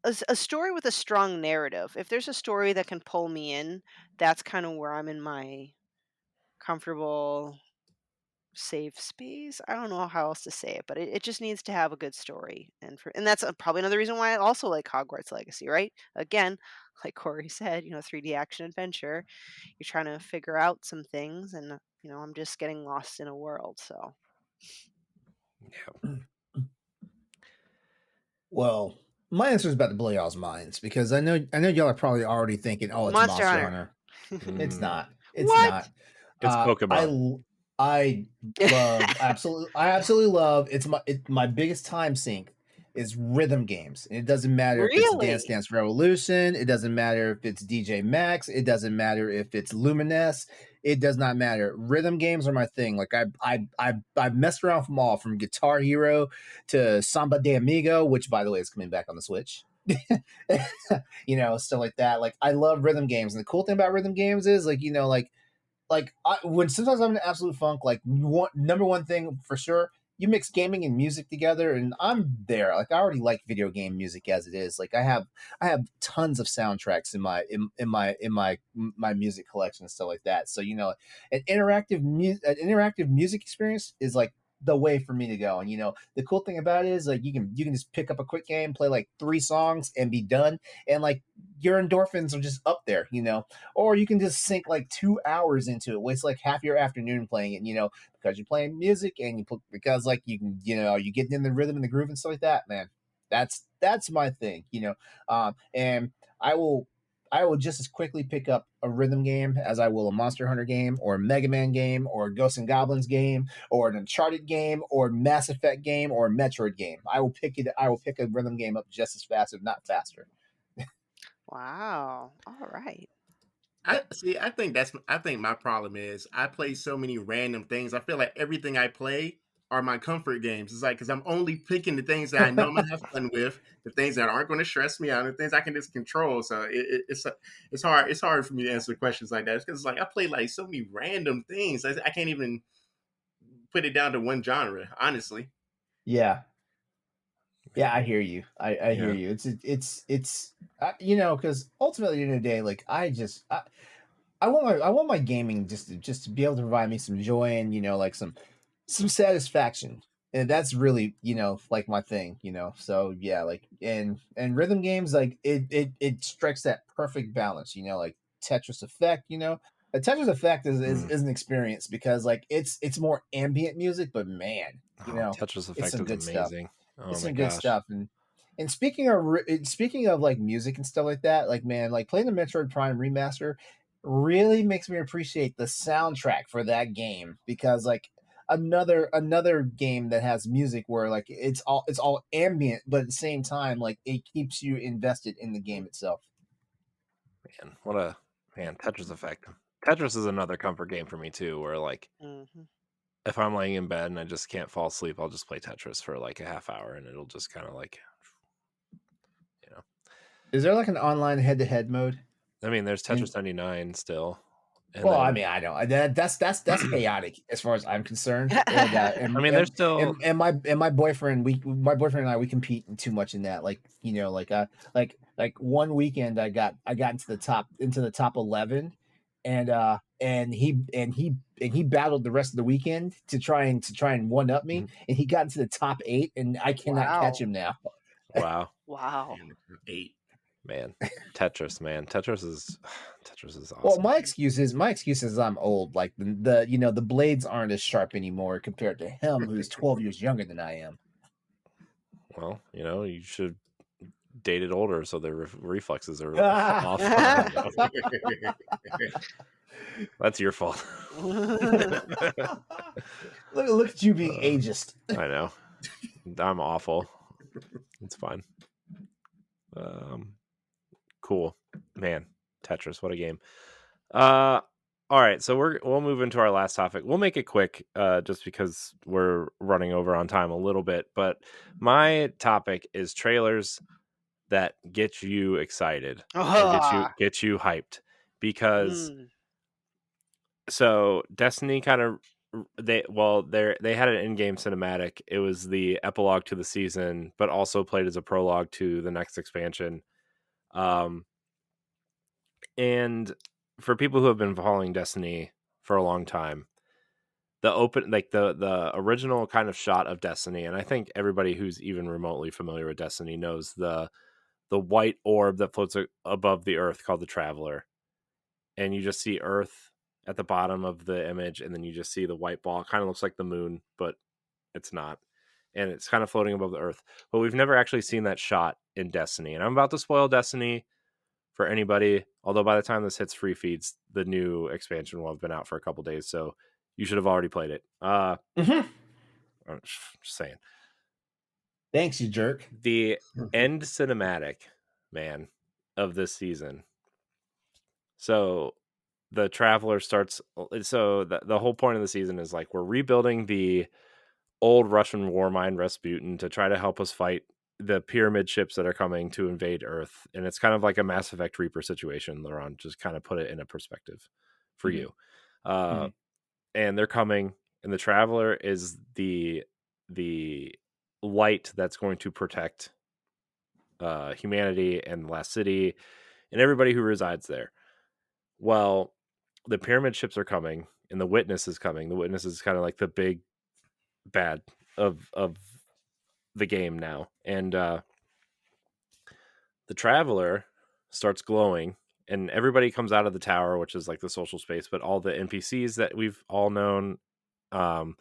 Speaker 3: a story with a strong narrative. If there's a story that can pull me in, that's kind of where I'm in my comfortable safe space. I don't know how else to say it, but it just needs to have a good story, and that's probably another reason why I also like Hogwarts Legacy. Right? Again, like Corey said, 3D action adventure. You're trying to figure out some things, and I'm just getting lost in a world. So
Speaker 1: yeah.
Speaker 2: Well, my answer is about to blow y'all's minds because I know y'all are probably already thinking, "Oh, it's
Speaker 3: Monster
Speaker 2: Monster
Speaker 3: Hunter.
Speaker 2: Hunter." It's
Speaker 1: Mm,
Speaker 2: not. It's
Speaker 3: What?
Speaker 2: not.
Speaker 1: it's
Speaker 2: Uh, I
Speaker 1: Pokemon.
Speaker 2: l- I I absolutely love. My biggest time sink is rhythm games. And it doesn't matter if it's Dance
Speaker 3: Really?
Speaker 2: Dance Revolution. It doesn't matter if it's DJ Max. It doesn't matter if it's Luminous. It does not matter. Rhythm games are my thing. Like I've messed around from all from Guitar Hero to Samba de Amigo, which by the way is coming back on the Switch. Stuff like that. Like I love rhythm games, and the cool thing about rhythm games is when sometimes I'm in an absolute funk, like number one thing for sure, you mix gaming and music together, and I'm there. Like I already like video game music as it is. Like I have tons of soundtracks in my music collection and stuff like that. So an interactive music experience is like the way for me to go. And the cool thing about it is like you can just pick up a quick game, play like 3 songs, and be done. And like your endorphins are just up there. Or you can just sink like 2 hours into it, waste like half your afternoon playing it, because you're playing music and because like you can, you getting in the rhythm and the groove and stuff like that, man. That's my thing. And I will I will just as quickly pick up a rhythm game as I will a Monster Hunter game or a Mega Man game or a Ghosts and Goblins game or an Uncharted game or Mass Effect game or a Metroid game. I will pick a rhythm game up just as fast, if not faster.
Speaker 3: Wow. All right.
Speaker 4: I see. I think my problem is I play so many random things. I feel like everything I play are my comfort games. It's like because I'm only picking the things that I know I'm gonna have fun with, the things that aren't going to stress me out, and the things I can just control. So it's hard. It's hard for me to answer questions like that because it's like I play like so many random things. I can't even put it down to one genre, honestly.
Speaker 2: Yeah. Yeah, I hear you. I hear
Speaker 1: Yeah.
Speaker 2: you. It's you know, because ultimately, in the day, like I want my gaming just to be able to provide me some joy and like some satisfaction, and that's really like my thing. So yeah, like and rhythm games, like it strikes that perfect balance. Like Tetris Effect. A Tetris Effect is an experience because like it's more ambient music, but man,
Speaker 1: Oh, Tetris
Speaker 2: it's
Speaker 1: Effect
Speaker 2: some
Speaker 1: is
Speaker 2: good stuff.
Speaker 1: amazing. Oh
Speaker 2: It's
Speaker 1: my
Speaker 2: some good
Speaker 1: gosh.
Speaker 2: stuff. And speaking of like music and stuff like that, like man, like playing the Metroid Prime remaster really makes me appreciate the soundtrack for that game because like another game that has music where like it's all ambient, but at the same time like it keeps you invested in the game itself.
Speaker 1: Man, what a man, Tetris Effect. Tetris is another comfort game for me too, where like
Speaker 3: Mhm.
Speaker 1: if I'm laying in bed and I just can't fall asleep, I'll just play Tetris for like a half hour and it'll just kind of like, you know.
Speaker 2: Is there like an online head-to-head mode?
Speaker 1: I mean, there's
Speaker 2: And
Speaker 1: Tetris 99 still. And
Speaker 2: well, I
Speaker 1: then
Speaker 2: mean, I know that's chaotic as far as I'm concerned, and
Speaker 1: I mean, there's still
Speaker 2: my boyfriend, my boyfriend and I, we compete too much in that. Like like one weekend, I got into the top 11, and he battled the rest of the weekend to try and one up me, and he got into the top 8, and I cannot catch
Speaker 3: Wow.
Speaker 2: him now.
Speaker 1: wow,
Speaker 3: Wow.
Speaker 4: And 8.
Speaker 1: man. Tetris, man. Tetris is Tetris is
Speaker 2: Well,
Speaker 1: awesome.
Speaker 2: my excuse is I'm old. Like the blades aren't as sharp anymore compared to him, who's 12 years younger than I am.
Speaker 1: Well, you should date it older so their reflexes are off. I don't know. That's your fault.
Speaker 2: Look at you being ageist.
Speaker 1: I know. I'm awful. It's fine. Cool, man. Tetris, what a game. All right, so we'll move into our last topic. We'll make it quick, just because we're running over on time a little bit. But my topic is trailers that get you excited and
Speaker 3: Ah.
Speaker 1: get you hyped because
Speaker 3: Mm.
Speaker 1: so Destiny kind of they had an in-game cinematic. It was the epilogue to the season, but also played as a prologue to the next expansion. Um, and for people who have been following Destiny for a long time, the original kind of shot of Destiny, and I think everybody who's even remotely familiar with Destiny knows the white orb that floats above the earth called the Traveler, and you just see Earth at the bottom of the image, and then you just see the white ball. Kind of looks like the moon, but it's not, and it's kind of floating above the Earth. But we've never actually seen that shot in Destiny, and I'm about to spoil Destiny for anybody. Although by the time this hits free feeds, the new expansion will have been out for a couple days, so you should have already played it.
Speaker 2: Mhm.
Speaker 1: I'm just saying.
Speaker 2: Thanks, you jerk.
Speaker 1: The end cinematic, man, of this season. So the Traveler starts. So the whole point of the season is like we're rebuilding the old Russian war mine Rasputin to try to help us fight the pyramid ships that are coming to invade Earth. And it's kind of like a Mass Effect Reaper situation, LeRon. Just kind of put it in a perspective for
Speaker 2: Mhm.
Speaker 1: you.
Speaker 2: Mhm.
Speaker 1: And they're coming, and the Traveler is the light that's going to protect humanity and the last city and everybody who resides there. Well, the pyramid ships are coming, and the Witness is coming. The Witness is kind of like the big bad of the game now, and the Traveler starts glowing, and everybody comes out of the tower, which is like the social space, but all the NPCs that we've all known, um,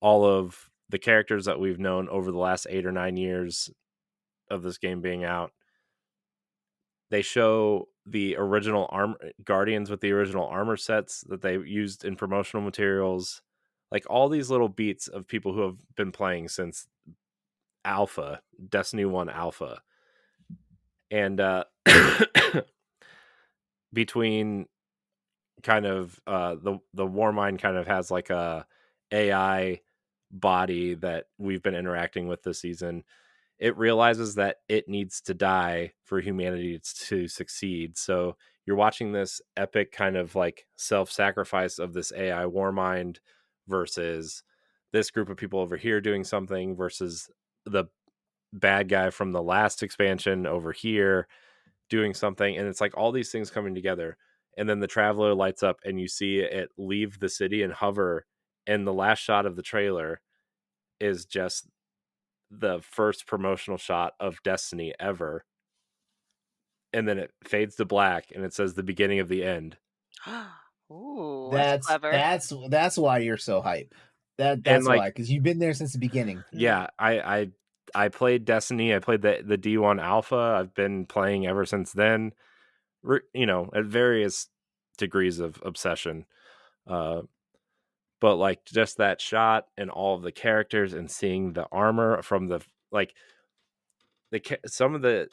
Speaker 1: all of the characters that we've known over the last 8 or 9 years of this game being out, they show the original Guardians with the original armor sets that they used in promotional materials, like all these little beats of people who have been playing since Alpha, Destiny 1 Alpha. And between kind of the Warmind kind of has like a AI body that we've been interacting with this season, it realizes that it needs to die for humanity to succeed. So you're watching this epic kind of like self-sacrifice of this AI warmind versus this group of people over here doing something versus the bad guy from the last expansion over here doing something. And it's like all these things coming together. And then the traveler lights up and you see it leave the city and hover. And the last shot of the trailer is just the first promotional shot of Destiny ever. And then it fades to black and it says the beginning of the end.
Speaker 3: Ooh, that's clever.
Speaker 2: That's why you're so hype. That's
Speaker 1: like,
Speaker 2: why, because you've been there since the beginning.
Speaker 1: Yeah, I played Destiny. I played the D1 alpha. I've been playing ever since then. You know, at various degrees of obsession. But like just that shot and all of the characters and seeing the armor from the like some of the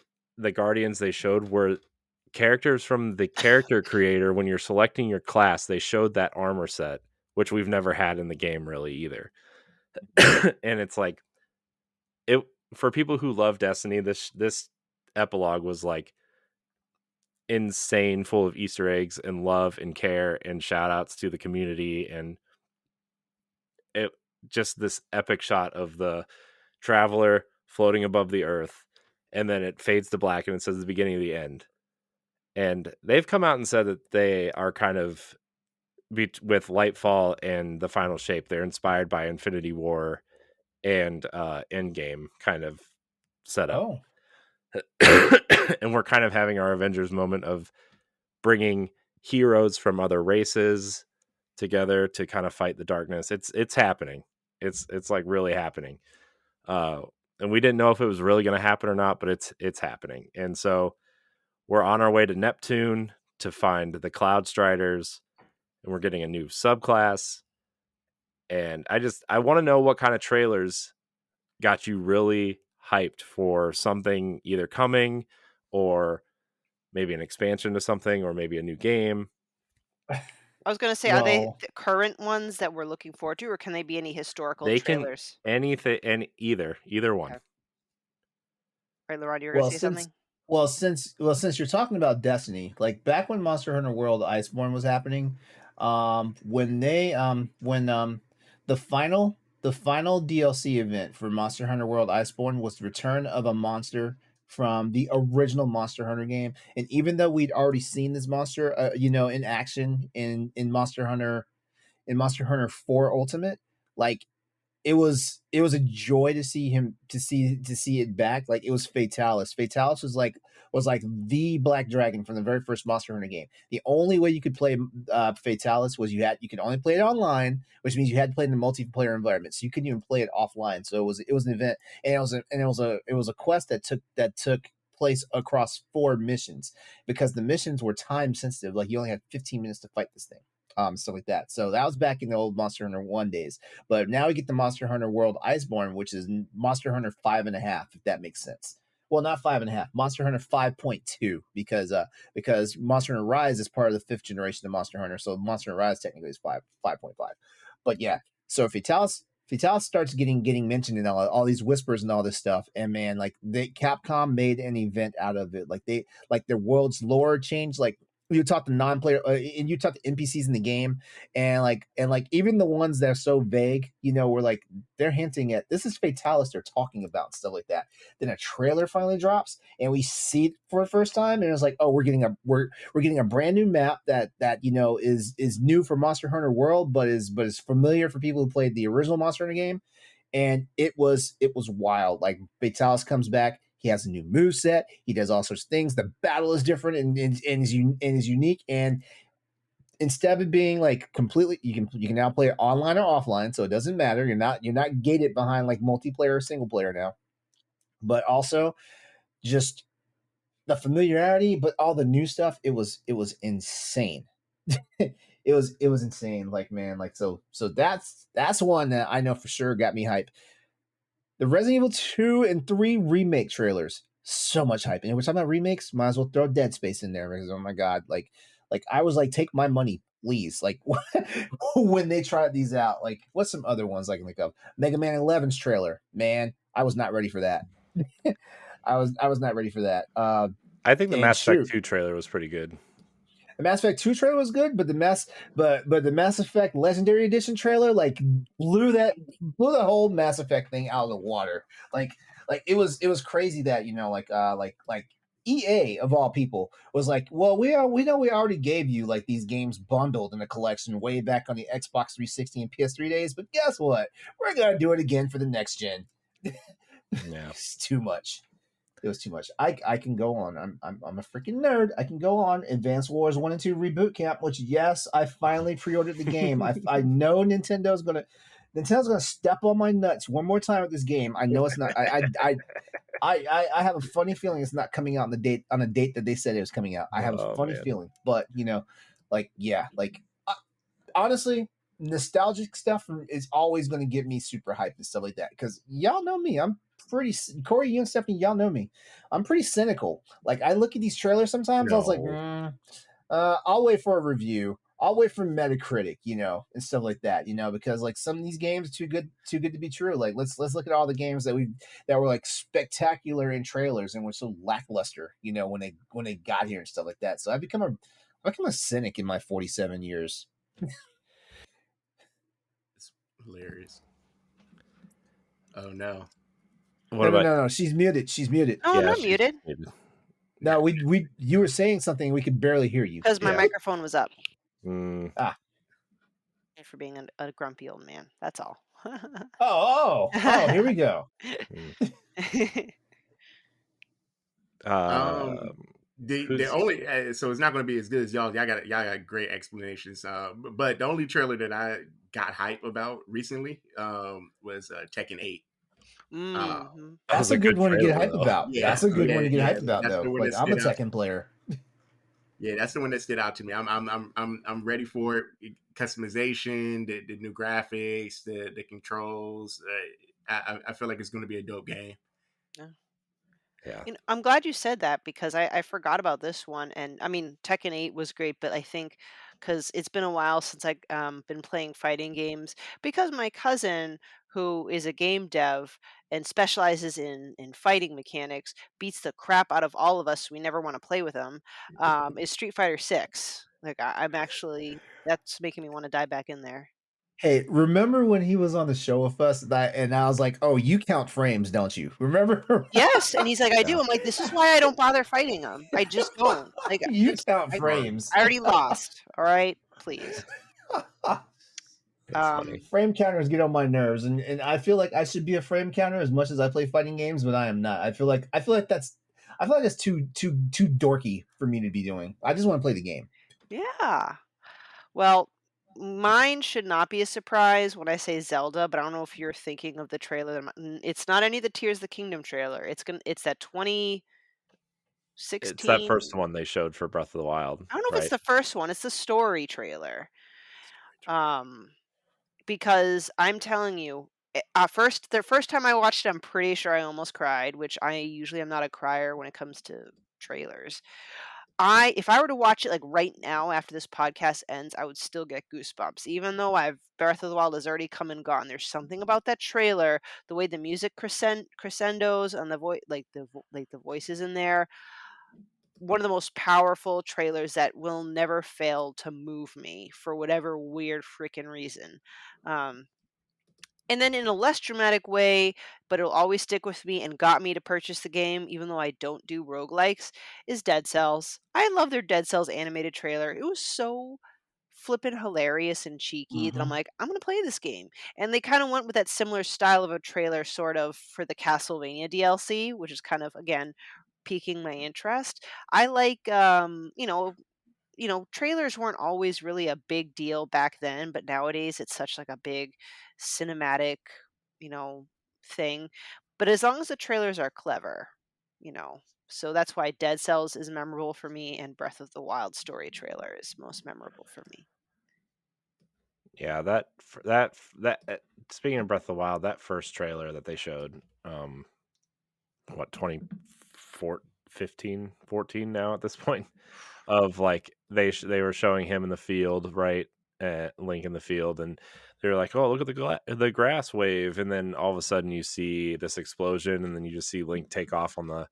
Speaker 1: guardians they showed were characters from the character creator. When you're selecting your class, they showed that armor set, which we've never had in the game really either. And it's like it for people who love Destiny, this epilogue was like insane, full of Easter eggs and love and care and shout outs to the community, and it just this epic shot of the traveler floating above the earth, and then it fades to black and it says the beginning of the end. And they've come out and said that they are kind of with Lightfall and the Final Shape, they're inspired by Infinity War and Endgame kind of setup.
Speaker 2: Oh.
Speaker 1: And we're kind of having our Avengers moment of bringing heroes from other races together to kind of fight the darkness. It's happening. It's like really happening. And we didn't know if it was really going to happen or not, but it's happening. And so we're on our way to Neptune to find the Cloud Striders, and we're getting a new subclass. And I want to know what kind of trailers got you really hyped for something either coming or maybe an expansion to something or maybe a new game.
Speaker 3: I was going to say, are they the current ones that we're looking forward to, or can they be any historical trailers?
Speaker 1: Anything, and either one.
Speaker 3: Okay. Right, LeRon, you were going to say something?
Speaker 2: Well, since you're talking about Destiny, like back when Monster Hunter World Iceborne was happening, when the final DLC event for Monster Hunter World Iceborne was the return of a monster from the original Monster Hunter game, and even though we'd already seen this monster, in action in Monster Hunter 4 Ultimate, like it was a joy to see it back. Like it was Fatalis. Fatalis was like the Black Dragon from the very first Monster Hunter game. The only way you could play Fatalis was you could only play it online, which means you had to play in the multiplayer environment. So you couldn't even play it offline. So it was an event, and it was a quest that took place across 4 missions, because the missions were time sensitive. Like you only had 15 minutes to fight this thing. Stuff like that. So that was back in the old Monster Hunter 1 days. But now we get the Monster Hunter World Iceborne, which is Monster Hunter 5.5, if that makes sense. Well, not 5.5, Monster Hunter 5.2, because Monster Hunter Rise is part of the 5th generation of Monster Hunter, so Monster Hunter Rise technically is 5.5. But yeah, so Fatalis starts getting mentioned in all these whispers and all this stuff, and man, like Capcom made an event out of it. Like their world's lore changed. Like you talk to non-player and you talk to NPCs in the game, and like even the ones that are so vague, we're like, they're hinting at this is Fatalis they're talking about and stuff like that. Then a trailer finally drops and we see it for the first time, and it's like, oh, we're getting a brand new map that is new for Monster Hunter World, but is familiar for people who played the original Monster Hunter game. And it was wild. Like Fatalis comes back, he has a new moveset, he does all sorts of things. The battle is different and is unique. And instead of being like completely, you can now play it online or offline, so it doesn't matter. You're not gated behind like multiplayer or single player now. But also just the familiarity, but all the new stuff, it was insane. it was insane. Like, man, like so that's one that I know for sure got me hype. The Resident Evil 2 and 3 remake trailers, so much hype. And we're talking about remakes, might as well throw Dead Space in there, because oh my god, like I was like, take my money, please, like when they tried these out, like what's some other ones I can think of? Mega Man 11's trailer, man, I was not ready for that. I was not ready for that.
Speaker 1: I think the
Speaker 2: And
Speaker 1: Mass Effect
Speaker 2: shoot,
Speaker 1: 2 trailer was pretty good.
Speaker 2: the Mass Effect 2 trailer was good, but the Mass Effect Legendary Edition trailer like blew the whole Mass Effect thing out of the water. Like it was crazy that like EA of all people was like, well, we know we already gave you like these games bundled in a collection way back on the Xbox 360 and PS3 days, but guess what? We're gonna do it again for the next gen.
Speaker 1: Yeah.
Speaker 2: It's too much. It was too much. I can go on. I'm a freaking nerd. I can go on. Advance Wars 1 and 2 Reboot Camp, which yes, I finally pre-ordered the game. I know Nintendo's gonna step on my nuts one more time with this game. I know it's not. I have a funny feeling it's not coming out on a date that they said it was coming out. I have a funny feeling, but like yeah, like honestly, nostalgic stuff is always going to get me super hyped and stuff like that. Because y'all know me, I'm pretty Corey, you and Stephanie, y'all know me. I'm pretty cynical. Like I look at these trailers sometimes, I was like,
Speaker 1: No.
Speaker 2: I'll wait for a review. I'll wait for Metacritic, and stuff like that, because like some of these games are too good to be true. Like let's look at all the games that were like spectacular in trailers and were so lackluster, when they got here and stuff like that. So I become a cynic in my 47 years.
Speaker 4: It's hilarious. Oh no.
Speaker 2: No. She's muted. She's muted.
Speaker 3: Oh,
Speaker 1: Yeah,
Speaker 3: I'm not
Speaker 1: she's
Speaker 3: muted
Speaker 1: muted.
Speaker 2: No, you were saying something. We could barely hear you.
Speaker 3: because my
Speaker 1: Yeah.
Speaker 3: microphone was up.
Speaker 1: Mm,
Speaker 3: For being a grumpy old man. That's all.
Speaker 2: Oh, here we go.
Speaker 4: The only so it's not going to be as good as y'all. Y'all got great explanations. But the only trailer that I got hype about recently was Tekken 8.
Speaker 3: Mhm.
Speaker 2: That's a good one to get
Speaker 1: trailer,
Speaker 2: hype
Speaker 1: though.
Speaker 2: about.
Speaker 4: Yeah,
Speaker 2: That's a good one to get
Speaker 4: yeah,
Speaker 2: hype about,
Speaker 4: that's the
Speaker 2: though.
Speaker 4: one
Speaker 2: Like
Speaker 4: that
Speaker 2: I'm a
Speaker 4: stood out.
Speaker 2: Tekken player.
Speaker 4: Yeah, that's the one that stood out to me. I'm ready for it. Customization, the new graphics, the controls. I feel like it's going to be a dope game.
Speaker 1: Yeah.
Speaker 3: I'm glad you said that because I forgot about this one. And I mean, Tekken 8 was great, but I think because it's been a while since I've been playing fighting games, because my cousin, who is a game dev and specializes in fighting mechanics, beats the crap out of all of us. So we never want to play with him. Is Street Fighter 6. Like, I'm actually, that's making me want to dive back in there.
Speaker 2: Hey, remember when he was on the show with us and I was like, "Oh, you count frames, don't you?" Remember?
Speaker 3: Yes, and he's like, "I do."
Speaker 1: Yeah.
Speaker 3: I'm like, "This is why I don't bother fighting him. I just don't." Like,
Speaker 2: You
Speaker 3: it's
Speaker 2: count
Speaker 3: I
Speaker 2: frames.
Speaker 3: I already lost, alright? Please.
Speaker 1: It's funny.
Speaker 2: Frame counters get on my nerves, and I feel like I should be a frame counter as much as I play fighting games, but I am not. I feel like that's too dorky for me to be doing. I just want to play the game.
Speaker 3: Yeah. Well, mine should not be a surprise when I say Zelda, but I don't know if you're thinking of the trailer it's not any of the Tears of the Kingdom trailer. It's that
Speaker 1: It's that
Speaker 3: 2016.
Speaker 1: first one they showed for Breath of the Wild,
Speaker 3: I don't know if it's
Speaker 1: right?
Speaker 3: the first one, it's the story trailer. Um Because I'm telling you, the first time I watched it, I'm pretty sure I almost cried, which I usually am not a crier when it comes to trailers. If I were to watch it like right now after this podcast ends, I would still get goosebumps. Even though I've Breath of the Wild has already come and gone. There's something about that trailer, the way the music crescendos and the voice like the voices in there. One of the most powerful trailers that will never fail to move me for whatever weird freaking reason. Um, and then in a less dramatic way, but it'll always stick with me and got me to purchase the game, even though I don't do roguelikes, is Dead Cells. I love their Dead Cells animated trailer. It was so flippin' hilarious and cheeky that I'm like, I'm gonna play this game. And they kind of went with that similar style of a trailer, sort of, for the Castlevania DLC, which is kind of, again, piquing my interest. I like, trailers weren't always really a big deal back then, but nowadays it's such like a big cinematic, you know, thing. But as long as the trailers are clever, you know. So that's why Dead Cells is memorable for me and Breath of the Wild story trailer is most memorable for me.
Speaker 1: Yeah, speaking of Breath of the Wild, that first trailer that they showed, what, 2014 15, 14 now at this point, of like they were showing him in the field, right? Link in the field, and they're like, "Oh, look at the grass wave," and then all of a sudden you see this explosion, and then you just see Link take off on the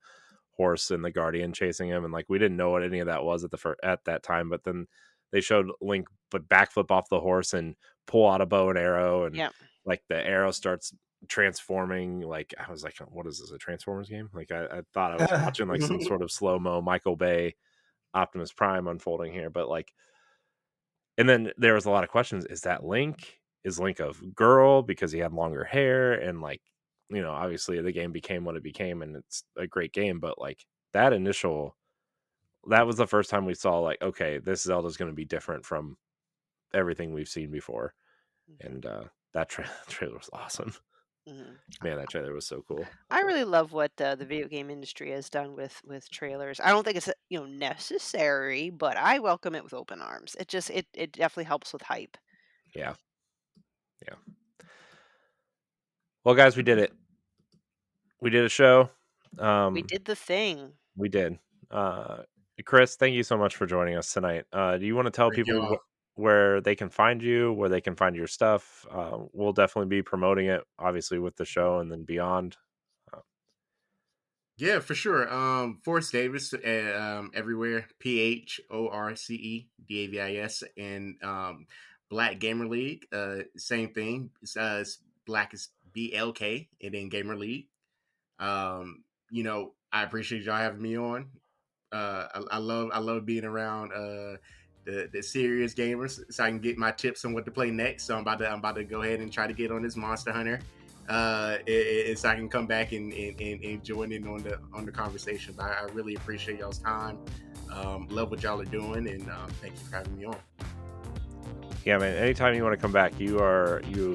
Speaker 1: horse and the Guardian chasing him, and like we didn't know what any of that was at that time, but then they showed Link but backflip off the horse and pull out a bow and arrow, and like the arrow starts transforming. Like I was like, what is this, a Transformers game? Like I thought I was watching like some sort of slow-mo Michael Bay Optimus Prime unfolding here, but like, and then there was a lot of questions. Is that Link? Is Link a girl because he had longer hair? And like, obviously the game became what it became, and it's a great game, but like that was the first time we saw like, okay, this Zelda's going to be different from everything we've seen before. And that trailer was awesome. Man, that trailer was so cool.
Speaker 3: I really love what the video game industry has done with trailers. I don't think it's necessary, but I welcome it with open arms. It definitely helps with hype.
Speaker 1: Yeah. Well, guys, we did it. We did a show.
Speaker 3: We did the thing.
Speaker 1: We did. Chris, thank you so much for joining us tonight. Do you want to tell people where they can find you, where they can find your stuff? We'll definitely be promoting it, obviously, with the show and then beyond.
Speaker 4: Yeah, for sure. Phorce Davis everywhere. PHORCE DAVIS, and Black Gamer League. Same thing. It's Black is BLK, and then Gamer League. I appreciate y'all having me on. I love being around the serious gamers, so I can get my tips on what to play next. So I'm about to go ahead and try to get on this Monster Hunter, so I can come back and join in on the conversation. But I really appreciate y'all's time. Love what y'all are doing, and thank you for having me on.
Speaker 1: Yeah, man. Anytime you want to come back, you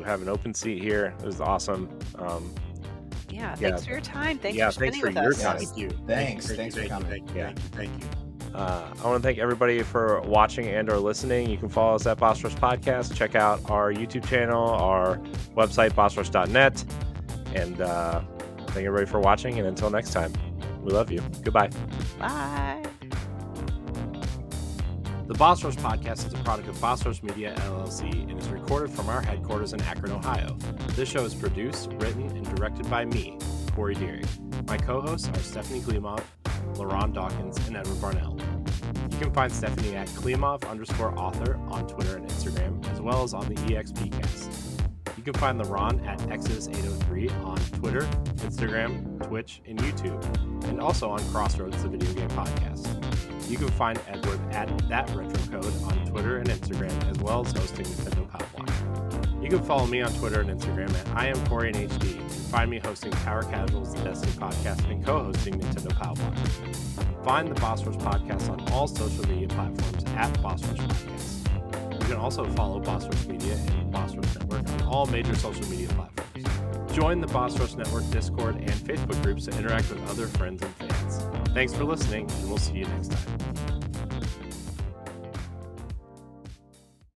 Speaker 1: have an open seat here. It was awesome.
Speaker 3: Thanks for your time. Thanks for spending with us.
Speaker 1: Time.
Speaker 2: Thank you. Thanks for coming.
Speaker 4: Thank you.
Speaker 1: I want to thank everybody for watching and or listening. You can follow us at Phorce Podcast. Check out our YouTube channel, our website, phorce.net. And thank everybody for watching. And until next time, we love you. Goodbye.
Speaker 3: Bye.
Speaker 1: The Phorce Podcast is a product of Phorce Media, LLC, and is recorded from our headquarters in Akron, Ohio. This show is produced, written, and directed by me, Corey Deering. My co-hosts are Stephanie Klimov, LeRon Dawkins, and Edward Barnell. You can find Stephanie at Klimov_author on Twitter and Instagram, as well as on the EXPcast. You can find LeRon at Exodus803 on Twitter, Instagram, Twitch, and YouTube, and also on Crossroads, the video game podcast. You can find Edward at ThatRetroCode on Twitter and Instagram, as well as hosting Nintendo Power. You can follow me on Twitter and Instagram at IamCoreyInHD, and find me hosting Tower Casual's The Destiny Podcast and co-hosting Nintendo Power. Find the Phorce Podcast on all social media platforms at Phorce Podcast. You can also follow Phorce Media and Phorce Network on all major social media platforms. Join the Phorce Network Discord and Facebook groups to interact with other friends and fans. Thanks for listening, and we'll see you next time.